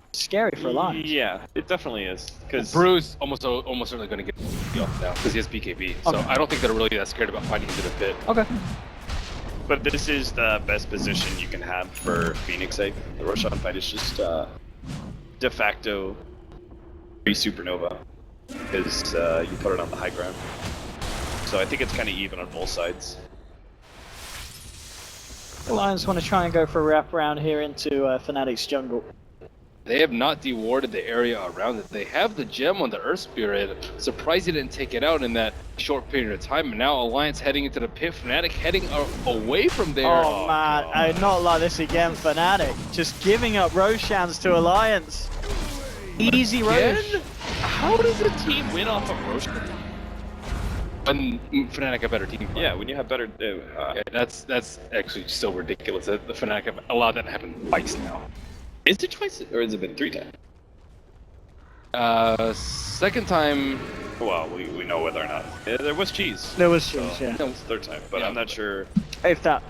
It's scary for Alliance. Yeah, it definitely is. Because Brew's almost certainly going to get off now because he has BKB. So Okay. I don't think they're really that scared about fighting into the pit. Okay. But this is the best position you can have for Phoenix. The Roshan fight is just de facto supernova because you put it on the high ground. So I think it's kind of even on both sides. The Lions want to try and go for a wraparound here into Fnatic's jungle. They have not dewarded the area around it. They have the gem on the Earth Spirit. Surprised he didn't take it out in that short period of time. And now Alliance heading into the pit. Fnatic heading away from there. Oh man, I not like this again, Fnatic. Just giving up Roshans to Alliance. Easy Rosh. How does a team win off of Roshan? When Fnatic have better team. Yeah, when you have better. Yeah, that's actually still ridiculous that the Fnatic have allowed that to happen twice now. Is it twice or has it been 3 times? Second time. Well, we know whether or not. There was cheese. There was cheese, So, yeah. That was the 3rd time, but Yeah. I'm not sure. If that,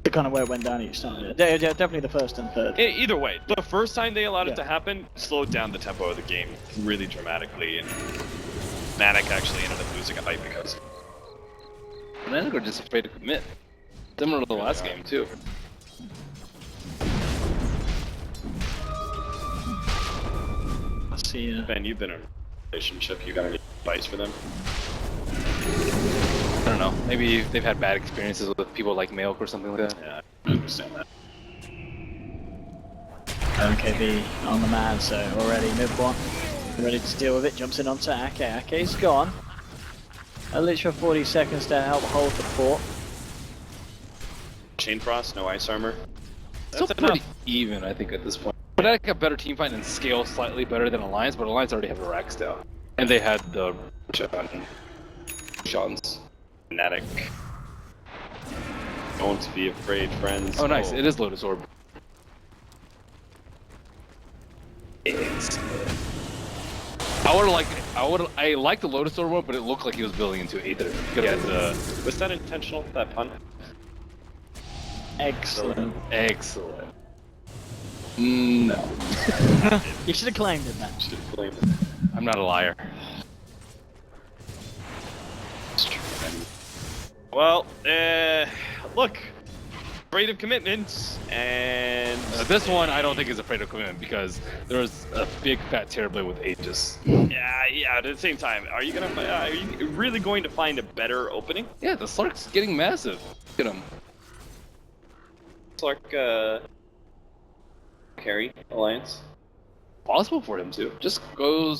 the kind of way it went down each time. Yeah, definitely the first and third. Either way, the first time they allowed Yeah. it to happen slowed down the tempo of the game really dramatically, and Fnatic actually ended up losing a fight because. Fnatic are just afraid to commit. Similar to the last game too. Let's see. Ben, you've been in a relationship. You got any advice for them? I don't know. Maybe they've had bad experiences with people like Milk or something like that. Yeah, I understand that. OKB on the man, so already mid one. Ready to deal with it. Jumps in onto Ake. Ake's gone. A literal 40 seconds to help hold the fort. Chain Frost, no ice armor. Still That's pretty enough. even, I think, at this point. Fnatic have better team fight and scale slightly better than Alliance, but Alliance already have the racks down. And they had the Sean's. Fnatic. Don't be afraid, friends. Oh, nice. It is Lotus Orb. I like the Lotus Orb one, but it looked like he was building into Aether. Yeah, was that intentional, that pun? Excellent. Excellent. No. You should have claimed it, man. Should have blamed it. I'm not a liar. Well, look, afraid of commitments, and This one I don't think is afraid of commitment because there was a big fat Terrorblade with Aegis. yeah. At the same time, are you really going to find a better opening? Yeah, the Slark's getting massive. Look at him. It's like carry Alliance. Possible for him to. Just you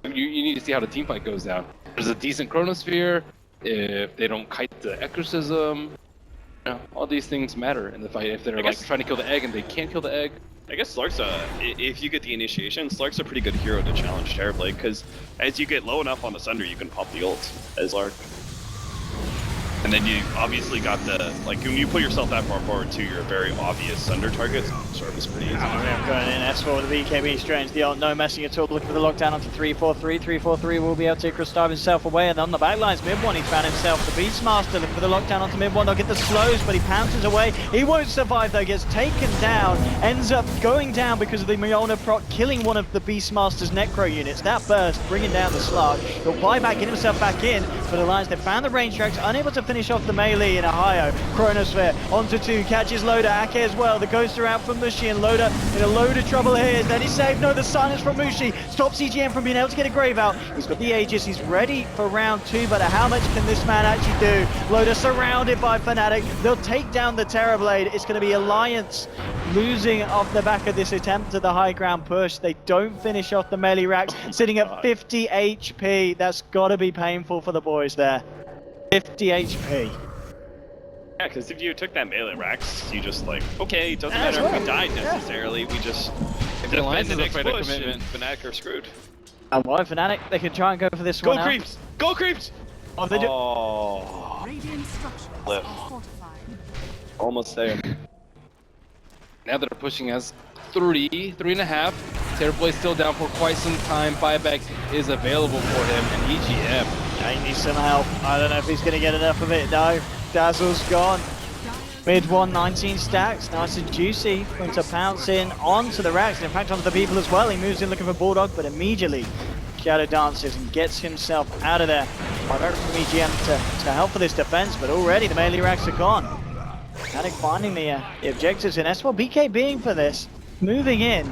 need to see how the team fight goes down. There's a decent Chronosphere. If they don't kite the Exorcism, you know, all these things matter in the fight. If they're like trying to kill the egg and they can't kill the egg. I guess Slark's if you get the initiation, Slark's a pretty good hero to challenge Terrorblade, because as you get low enough on the Sunder, you can pop the ult as Slark. And then you obviously got the, like, when you put yourself that far forward too, you're a very obvious Sunder target. Sort is pretty easy. I'm going in S4 with the BKB strange. The ult, no messing at all. Looking for the lockdown onto 3-4-3. 3-4-3 will be able to Kristav himself away. And on the backlines, mid one, he found himself the Beastmaster. Looking for the lockdown onto mid one. They'll get the slows, but he pounces away. He won't survive though. Gets taken down. Ends up going down because of the Mjolnir proc, killing one of the Beastmaster's Necro units. That burst, bringing down the Slug. He'll buy back, get himself back in. For the Lions, they found the range tracks, unable to finish off the melee in Ohio. Chronosphere onto 2, catches Loda, Ake as well. The ghosts are out from Mushi, and Loda in a load of trouble here. Then he's saved. No, the silence from Mushi stops EGM from being able to get a grave out. He's got the Aegis, he's ready for round 2, but how much can this man actually do? Loda surrounded by Fnatic. They'll take down the Terrorblade. It's going to be Alliance losing off the back of this attempt at the high ground push. They don't finish off the melee racks, sitting at 50 HP. That's got to be painful for the boys there. 50 HP. Yeah, because if you took that melee racks, you just like, okay, it doesn't matter if we died necessarily, we just If the Alliance is next afraid of push and commitment. Fnatic are screwed. And why Fnatic? They can try and go for this Go one out. creeps! Go creeps! Oh, they do. Oh, Radiant structures Flip. are fortified. almost there. Now they're pushing us 3.5. Terrorblade still down for quite some time. Buyback is available for him, and EGM. Yeah, he needs some help. I don't know if he's going to get enough of it though. Dazzle's gone. Mid 119 stacks, nice and juicy. Going to pounce in onto the racks, and in fact onto the people as well. He moves in looking for Bulldog, but immediately Shadow dances and gets himself out of there. Buyback from EGM to help for this defense, but already the melee racks are gone. Fnatic finding the objectives in S4. BK being for this, moving in,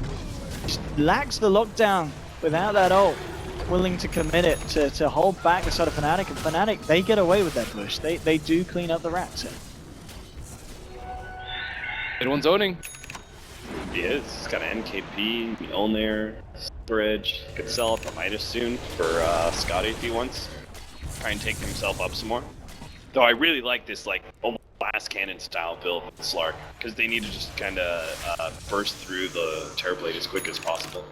just lacks the lockdown without that ult. Willing to commit it to hold back the side of Fnatic, and Fnatic, they get away with that push. They do clean up the racks here. Everyone's owning. He is. He's got an NKP, Mjolnir, Storage. Could sell up a Midas soon for Scotty if he wants. Try and take himself up some more. Though I really like this like almost blast cannon style build with Slark, because they need to just kind of burst through the Terrorblade as quick as possible.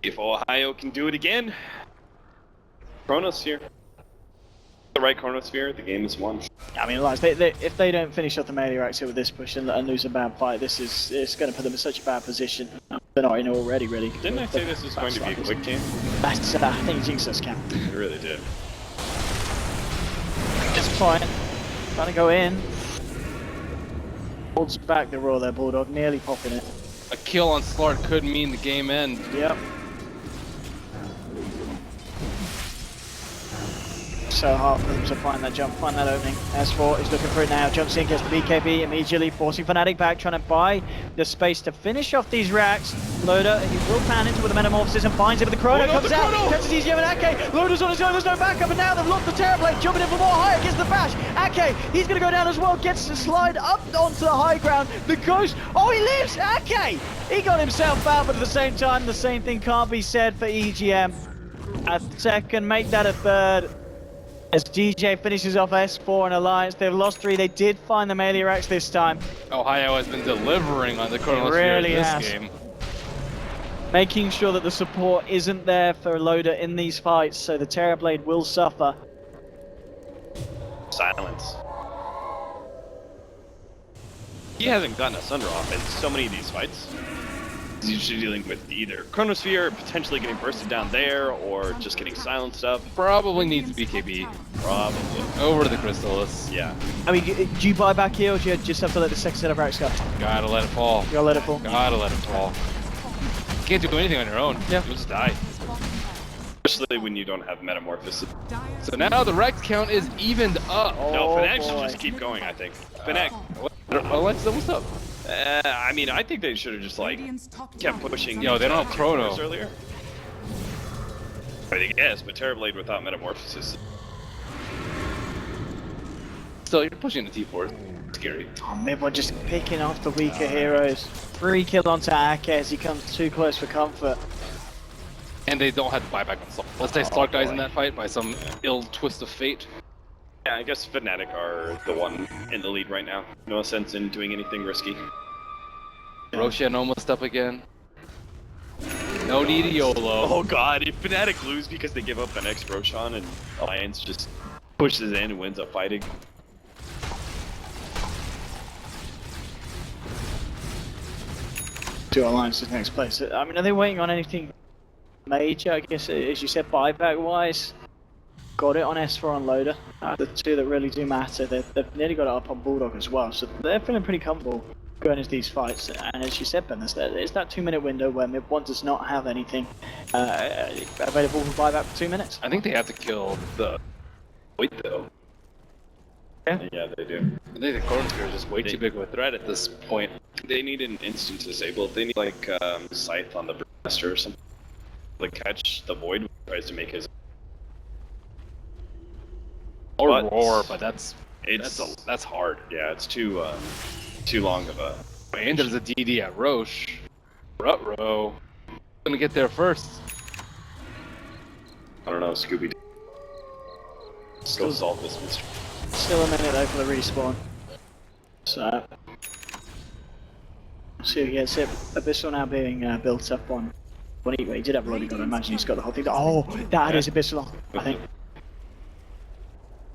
If Ohio can do it again, Chronosphere. The right Chronosphere, the game is won. I mean, like, if they don't finish off the melee racks here with this push and lose a bad fight, it's going to put them in such a bad position. They're not in already, really. Didn't I say this was going to be a quick game? That's, I think you jinxed us, Cam. It really did. Just trying to go in. Holds back the roar there, Bulldog, nearly popping it. A kill on Slark could mean the game end. Yep. So hard for them to find that jump, find that opening. S4 is looking for it now, jumps in, gets the BKB immediately, forcing Fnatic back, trying to buy the space to finish off these racks. Loader, he will pan into with the Metamorphosis and finds it, but the Chrono comes out, catches EGM and Ake. Loader's on his own, there's no backup, and now they've locked the Terrorblade, jumping in for more higher, gets the bash. Ake, he's going to go down as well, gets to slide up onto the high ground. The Ghost, oh, he lives! Ake! He got himself out, but at the same time, the same thing can't be said for EGM. A second, make that a third. As DJ finishes off S4 and Alliance, they've lost 3. They did find the melee racks this time. Ohio has been delivering on the Chronosphere really in this has. game. Making sure that the support isn't there for Loader in these fights, so the Terrorblade will suffer. Silence. He hasn't gotten a Sunder off in so many of these fights. He's usually dealing with either Chronosphere, potentially getting bursted down there, or just getting silenced up. Probably needs BKB. Probably. Over the Crystallis. Yeah. I mean, do you buy back here, or do you just have to let the second set of racks go? Gotta let it fall. You gotta let it fall. Gotta let it fall. Can't do anything on your own. Yeah. You'll just die. Especially when you don't have Metamorphosis. So now the Rex count is evened up. No, Oh, Fnatic should boy. just keep going, I think. Fnatic. What's up? I mean, I think they should have just like kept pushing. Yo, they don't have Chrono. Earlier. I guess, but Terrorblade without Metamorphosis. Still, you're pushing the T4. Scary. Oh, Midwood just picking off the weaker heroes. 3 kill onto Ake as he comes too close for comfort. And they don't have buyback on Slark. Let's say Slark dies in that fight by some ill twist of fate. Yeah, I guess Fnatic are the one in the lead right now. No sense in doing anything risky. Roshan almost up again. No need of YOLO. Oh god, if Fnatic lose because they give up the next Roshan and Alliance just pushes in and wins up fighting. To Alliance's next place. I mean, are they waiting on anything major? I guess, as you said, buyback wise. Got it on S4 on Loader. The 2 that really do matter. They've nearly got it up on Bulldog as well, so they're feeling pretty comfortable going into these fights. And as you said, Ben, it's that 2-minute window where Mid-1 does not have anything available for buyback for 2 minutes. I think they have to kill the Void though. Yeah, they do. I think the Chronosphere is just way too big of a threat at this point. They need an instant disable. They need like Scythe on the Brewmaster or something. Like catch the Void when he tries to make his. Or But Roar, but that's hard. Yeah, it's too long of a. and there's a DD at Roche. Rutro. Gonna get there first. I don't know, Scooby. Go solve this mystery. Still a minute though for the respawn. So, see who gets it. Abyssal now being built up on. Well, he did have Roddy, I imagine he's got the whole thing. Oh, that is Abyssal, I think.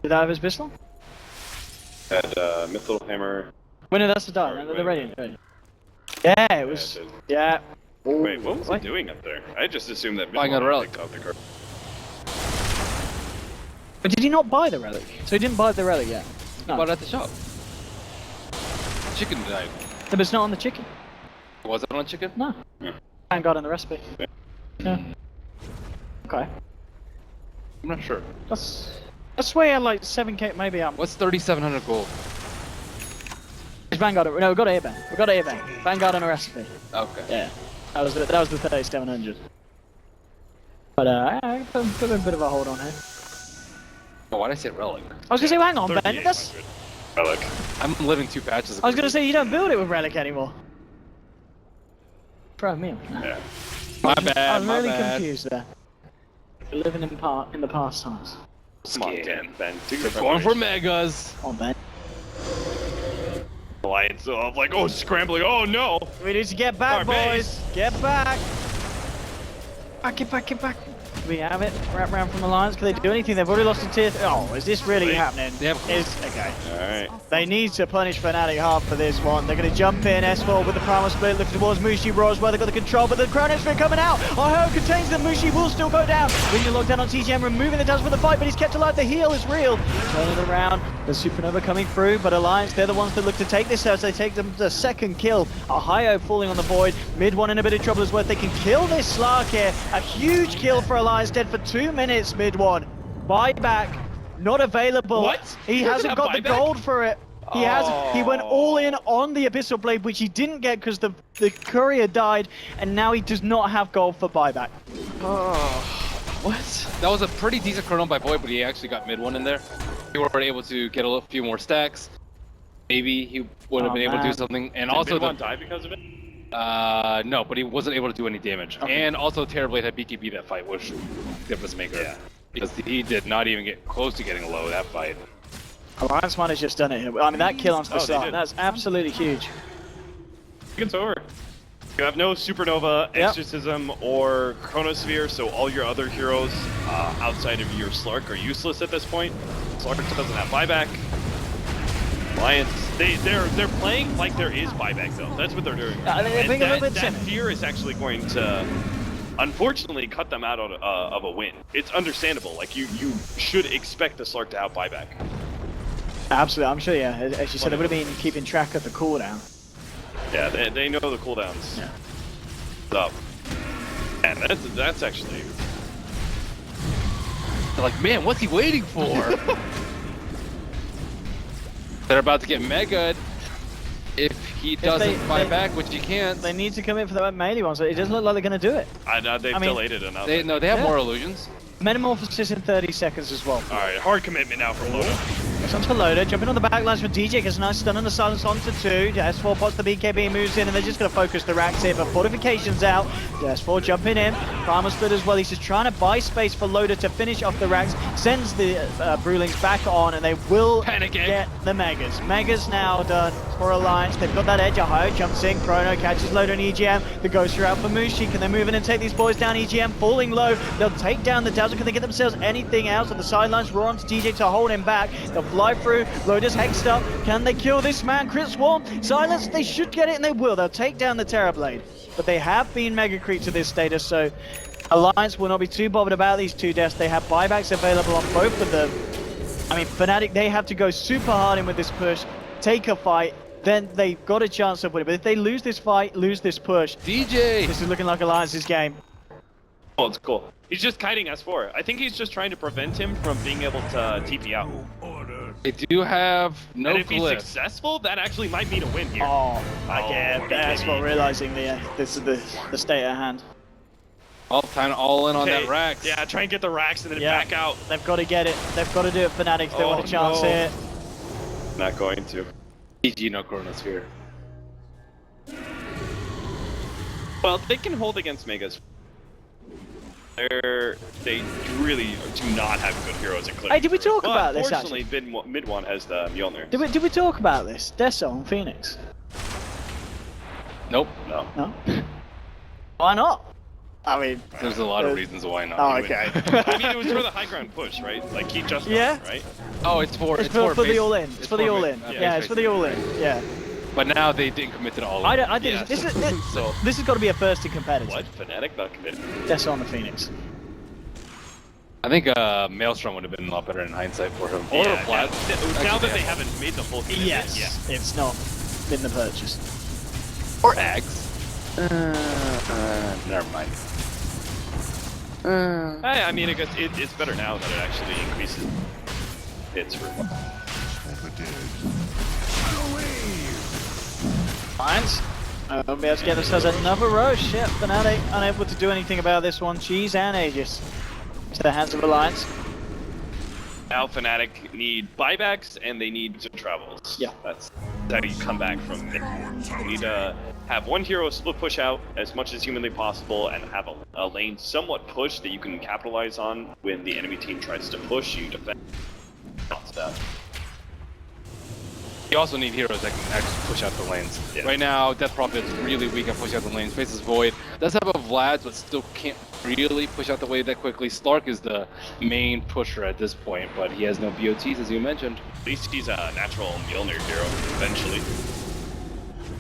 Did that have his Abyssal? Had Mythical Hammer. Well, no, that's the die. Right, The right. Radiant. Right. Yeah, it was. Yeah. Wait, what was he doing up there? I just assumed that Buying a relic. picked out the card. But did he not buy the relic? So he didn't buy the relic yet? No. Bought it at the shop. Chicken died. No, but it's not on the chicken. Was it on chicken? No. Yeah. I got in the recipe. Yeah. Okay. I'm not sure. That's way at like 7k, maybe. What's 3,700 gold? Vanguard. No, we got A-Ban. We got A-Ban. Vanguard on a recipe. Okay. Yeah. That was the 3,700. But I put a bit of a hold on here. Oh, why did I say relic? I was gonna say, hang on, Ben. That's. Relic. I'm living 2 patches. I was gonna say you don't build it with relic anymore. Throw me off. Yeah. My bad. I was my really bad. confused there. Living in the past times. Come on, Ben. Do your Going for preparation. megas. Come on, Ben. Alliance of like, oh, scrambling. Oh no. We need to get back, Our boys. base. Get back. Get back. We have it. Wrap round from Alliance. Can they do anything? They've already lost a tier. Oh, is this really happening? They have Okay. Alright. They need to punish Fnatic hard for this one. They're going to jump in. S4 with the primal split. Looking towards Mushi Bros where they've got the control, but the Chrono Sphere coming out. Oho contains them. Mushi will still go down. Winning lockdown on TGM, removing the dust from the fight, but he's kept alive. The heal is real. Turn it around. The Supernova coming through, but Alliance, they're the ones that look to take this as they take them the second kill. Ohio falling on the void. Mid one in a bit of trouble as well. They can kill this Slark here. A huge kill for Alliance, dead for 2 minutes. Mid one. Buyback. Not available. What? He hasn't got the gold for it. He hasn't. He went all in on the Abyssal Blade, which he didn't get because the courier died, and now he does not have gold for buyback. What? That was a pretty decent chrono by Void, but he actually got mid one in there. He were able to get a few more stacks. Maybe he would have been able to do something. And also Did one die because of it? no, but he wasn't able to do any damage. Okay. And also Terrorblade had BKB that fight, which difference maker. Yeah. Because he did not even get close to getting low that fight. Alliance might have just done it here. I mean, that kill onto the Oh, they start, did. that's absolutely huge. It's over. You have no Supernova, Exorcism, or Chronosphere, so all your other heroes outside of your Slark are useless at this point. Slark doesn't have buyback. Alliance, they're playing like there is buyback though. That's what they're doing. They're being a little bit that timid. fear is actually going to, unfortunately, cut them out of a win. It's understandable. Like you should expect the Slark to have buyback. Absolutely, I'm sure, yeah. As you said, they would have been keeping track of the cooldown. Yeah, they know the cooldowns. Yeah. Up. And that's actually. They're like, man, what's he waiting for? They're about to get mega if he doesn't buy back, which he can't. They need to come in for that melee one, so it doesn't look like they're going to do it. They've delayed it enough. They have more illusions. Metamorphosis in 30 seconds as well. Alright, hard commitment now from Loda. It's onto Loda, jumping on the backlash from DJ, gets a nice stun on the silence onto 2. S4 pots the BKB, moves in, and they're just going to focus the racks here, but fortifications out. S4 jumping in, Primal Split as well. He's just trying to buy space for Loda to finish off the racks, sends the Brewlings back on, and they will get the Megas. Megas now done for Alliance. They've got that edge. Ohio jumps in, Chrono catches Loda and EGM. The Ghosts are out for Mushi. Can they move in and take these boys down? EGM falling low. They'll take down the Dazzle. Can they get themselves anything else? On the sidelines, Raw onto DJ to hold him back. They'll fly through. Loda's hexed up. Can they kill this man? Crit Swarm. Silence. They should get it, and they will. They'll take down the Terrorblade. But they have been Mega Creep to this status, so Alliance will not be too bothered about these two deaths. They have buybacks available on both of them. I mean, Fnatic, they have to go super hard in with this push, take a fight, then they've got a chance of winning. But if they lose this fight, lose this push, DJ! this is looking like Alliance's game. Oh, it's cool. He's just kiting S4. I think he's just trying to prevent him from being able to TP out. They do have no And if he's glyph. successful, that actually might mean a win here. Oh, again, that's maybe. what realizing this is the state at hand. All time all in on that rack. Yeah, try and get the racks and then Yeah. back out. They've got to get it. They've got to do it, Fnatic. If they want a chance no. here. Not going to. GG, no Chronosphere. Well, they can hold against Megas. They really do not have good heroes in Clear. Hey, did we talk about this, Fortunately, mid one has the Mjolnir. Did we talk about this? Deso and Phoenix? Nope. No. No? Why not? I mean... There's a lot of reasons why not. Oh, okay. I mean, it was for the high ground push, right? Like, he just Yeah. won, right? Oh, it's for It's for the all-in. It's for the all-in. base. Yeah, it's for the all-in. Yeah. But now they didn't commit to all. I think this has got to be a first in competitive. What? Fnatic not committed? That's on the Phoenix. I think Maelstrom would have been a lot better in hindsight for him. Or Yeah, Vlad. now that they haven't made the full commitment, Yes, yeah. it's not been the purchase. Or Axe. Never mind. I mean, I guess it's better now that it actually increases hits for. Lions. We'll be able to get themselves another rush. Yep, Fnatic unable to do anything about this one. Cheese and Aegis to the hands of Alliance. Now Fnatic need buybacks and they need to travels. Yeah. That's how you come back from it. You need to have one hero split push out as much as humanly possible and have a lane somewhat pushed that you can capitalize on when the enemy team tries to push you defend. You also need heroes that can actually push out the lanes. Yeah. Right now, Death Prophet's really weak at pushing out the lanes. Faces Void. Does have a Vlad, but still can't really push out the wave that quickly. Slark is the main pusher at this point, but he has no BOTs, as you mentioned. At least he's a natural Mjolnir hero eventually.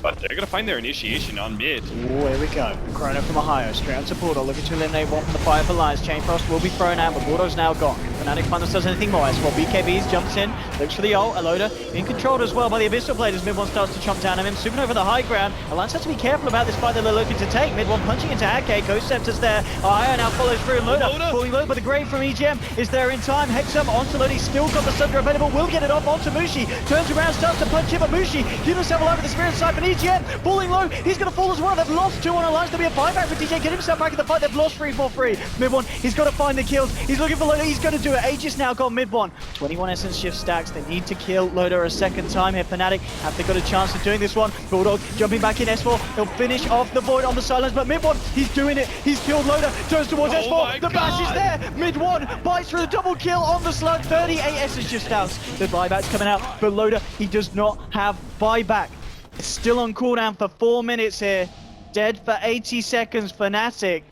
But they're gonna find their initiation on mid. Oh, here we go. Chrono from Ohio, straight on to Bulldog, looking to eliminate one from the fire for Lions. Chain Frost will be thrown out, but Bulldog's now gone. Fnatic find themselves anything more. As well, BKBs jumps in, looks for the ult. Aloda being controlled as well by the Abyssal Blade as mid one starts to chomp down on him. Supernova the high ground. Alliance has to be careful about this fight that they're looking to take. Mid one punching into Ake. Ghost Scepter's there. Ohio now follows through. Loda pulling low, but the grave from EGM is there in time. Hexam onto Loda. He's still got the Sunder available. Will get it off onto Mushi. Turns around, starts to punch him, but Mushi gives himself alive with the Spirit Sight, but EGM pulling low. He's going to fall as well. They've lost 2 on Alliance. There'll be a buyback for DJ. Get himself back in the fight. They've lost 3-4-3. Mid one, he's got to find the kills. He's looking for Loda. He's going to do it. Aegis now got mid one. 21 essence shift stacks. They need to kill Loda a second time here. Fnatic have they got a chance of doing this one. Bulldog jumping back in S4. He'll finish off the Void on the silence, but mid one, he's doing it. He's killed Loda. Turns towards S4. The bash is there. Mid one bites through the double kill on the slug. 38 essence shift stacks. The buyback's coming out, but Loda, he does not have buyback. It's still on cooldown for 4 minutes here. Dead for 80 seconds. Fnatic.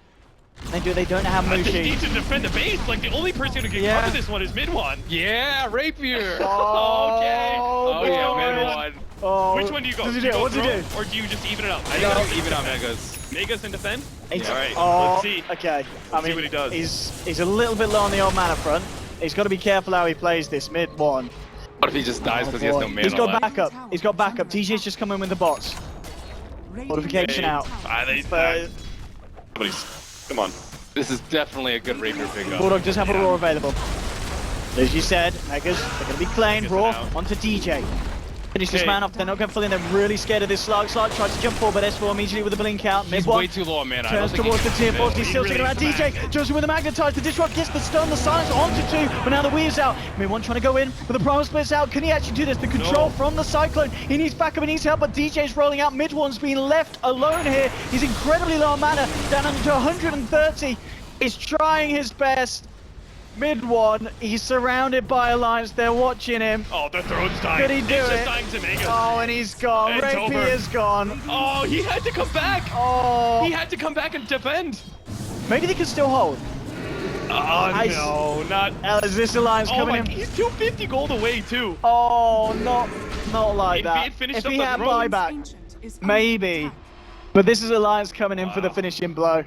They don't have They Mushi. need to defend the base. Like the only person who can cover this one is mid one. Yeah, Rapier! Oh, Okay. Oh boy. yeah, mid one. Oh, Which one do you go? What's he Do you do? go What's he throw, do? or do you just even it out? I gotta even out Megas. Megas and defend? All right, Oh, let's see. okay. I see mean, what he does. He's a little bit low on the old mana front. He's got to be careful how he plays this mid one. What if he just dies because he has no mana He's got left? backup. He's got backup. TJ's just come in with the bots. Modification out. Come on. This is definitely a good Rapier pickup. Bulldog does have a Raw available. As you said, Megas, they're going to be claimed. Megas Raw are out. onto DJ. Finish this Okay. man off. They're not going full in. They're really scared of this Slug. Slug tries to jump forward, but S4 immediately with a blink out. He's Mid one way too low on mana. I turns don't think towards the he tier can 4. fit. He's still sticking around. DJ Johnson with the Magnetize. The Disrupt gets the stun, the silence onto 2. But now the Weave's out. Mid one trying to go in, but the Primal Split's out. Can he actually do this? The control from the Cyclone. He needs backup and needs help, but DJ's rolling out. Mid one's been left alone here. He's incredibly low on mana, down to 130. He's trying his best. Mid one, he's surrounded by Alliance. They're watching him. Oh, the throne's dying. Could he do He's it? just dying to Megas. Oh, and he's gone. It's over. Rapier's gone. Oh, he had to come back. Oh, He had to come back and defend. maybe they can still hold. Oh, no, not. Is this Alliance Oh coming my, in? he's 250 gold away too. Oh, not like If he that. had finished If up he the had throne- buyback, maybe. But this is Alliance coming in for the finishing blow.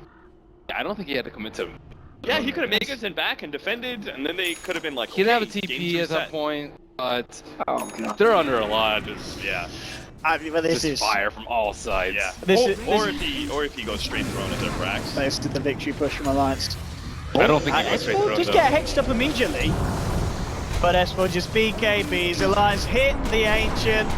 I don't think he had to commit to. Yeah, he could have Megas and back and defended, and then they could have been like. He didn't have a okay, TP game's at that reset. point, but Oh, God. they're under a lot. Just Yeah, But this just is fire from all sides. yeah. This or, is- or this if he goes straight throne at their frags. This is the victory push from Alliance. I don't think he goes straight S4 through just though. get hexed up immediately. But S4 just BKBs. Alliance hit the Ancient.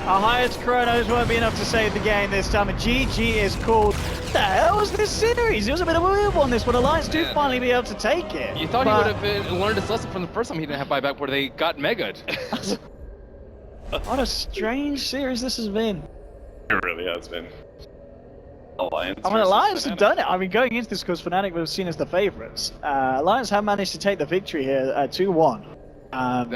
Our highest chronos won't be enough to save the game this time. And GG is called. What the hell was this series? It was a bit of a weird one, this one. Alliance do Yeah. finally be able to take it. You thought but he would have learned his lesson from the first time he didn't have buyback where they got mega'd. What a strange series this has been. It really has been. Alliance. I mean, versus Alliance have Fnatic. done it. I mean, going into this, because Fnatic was seen as the favourites. Alliance have managed to take the victory here, 2-1.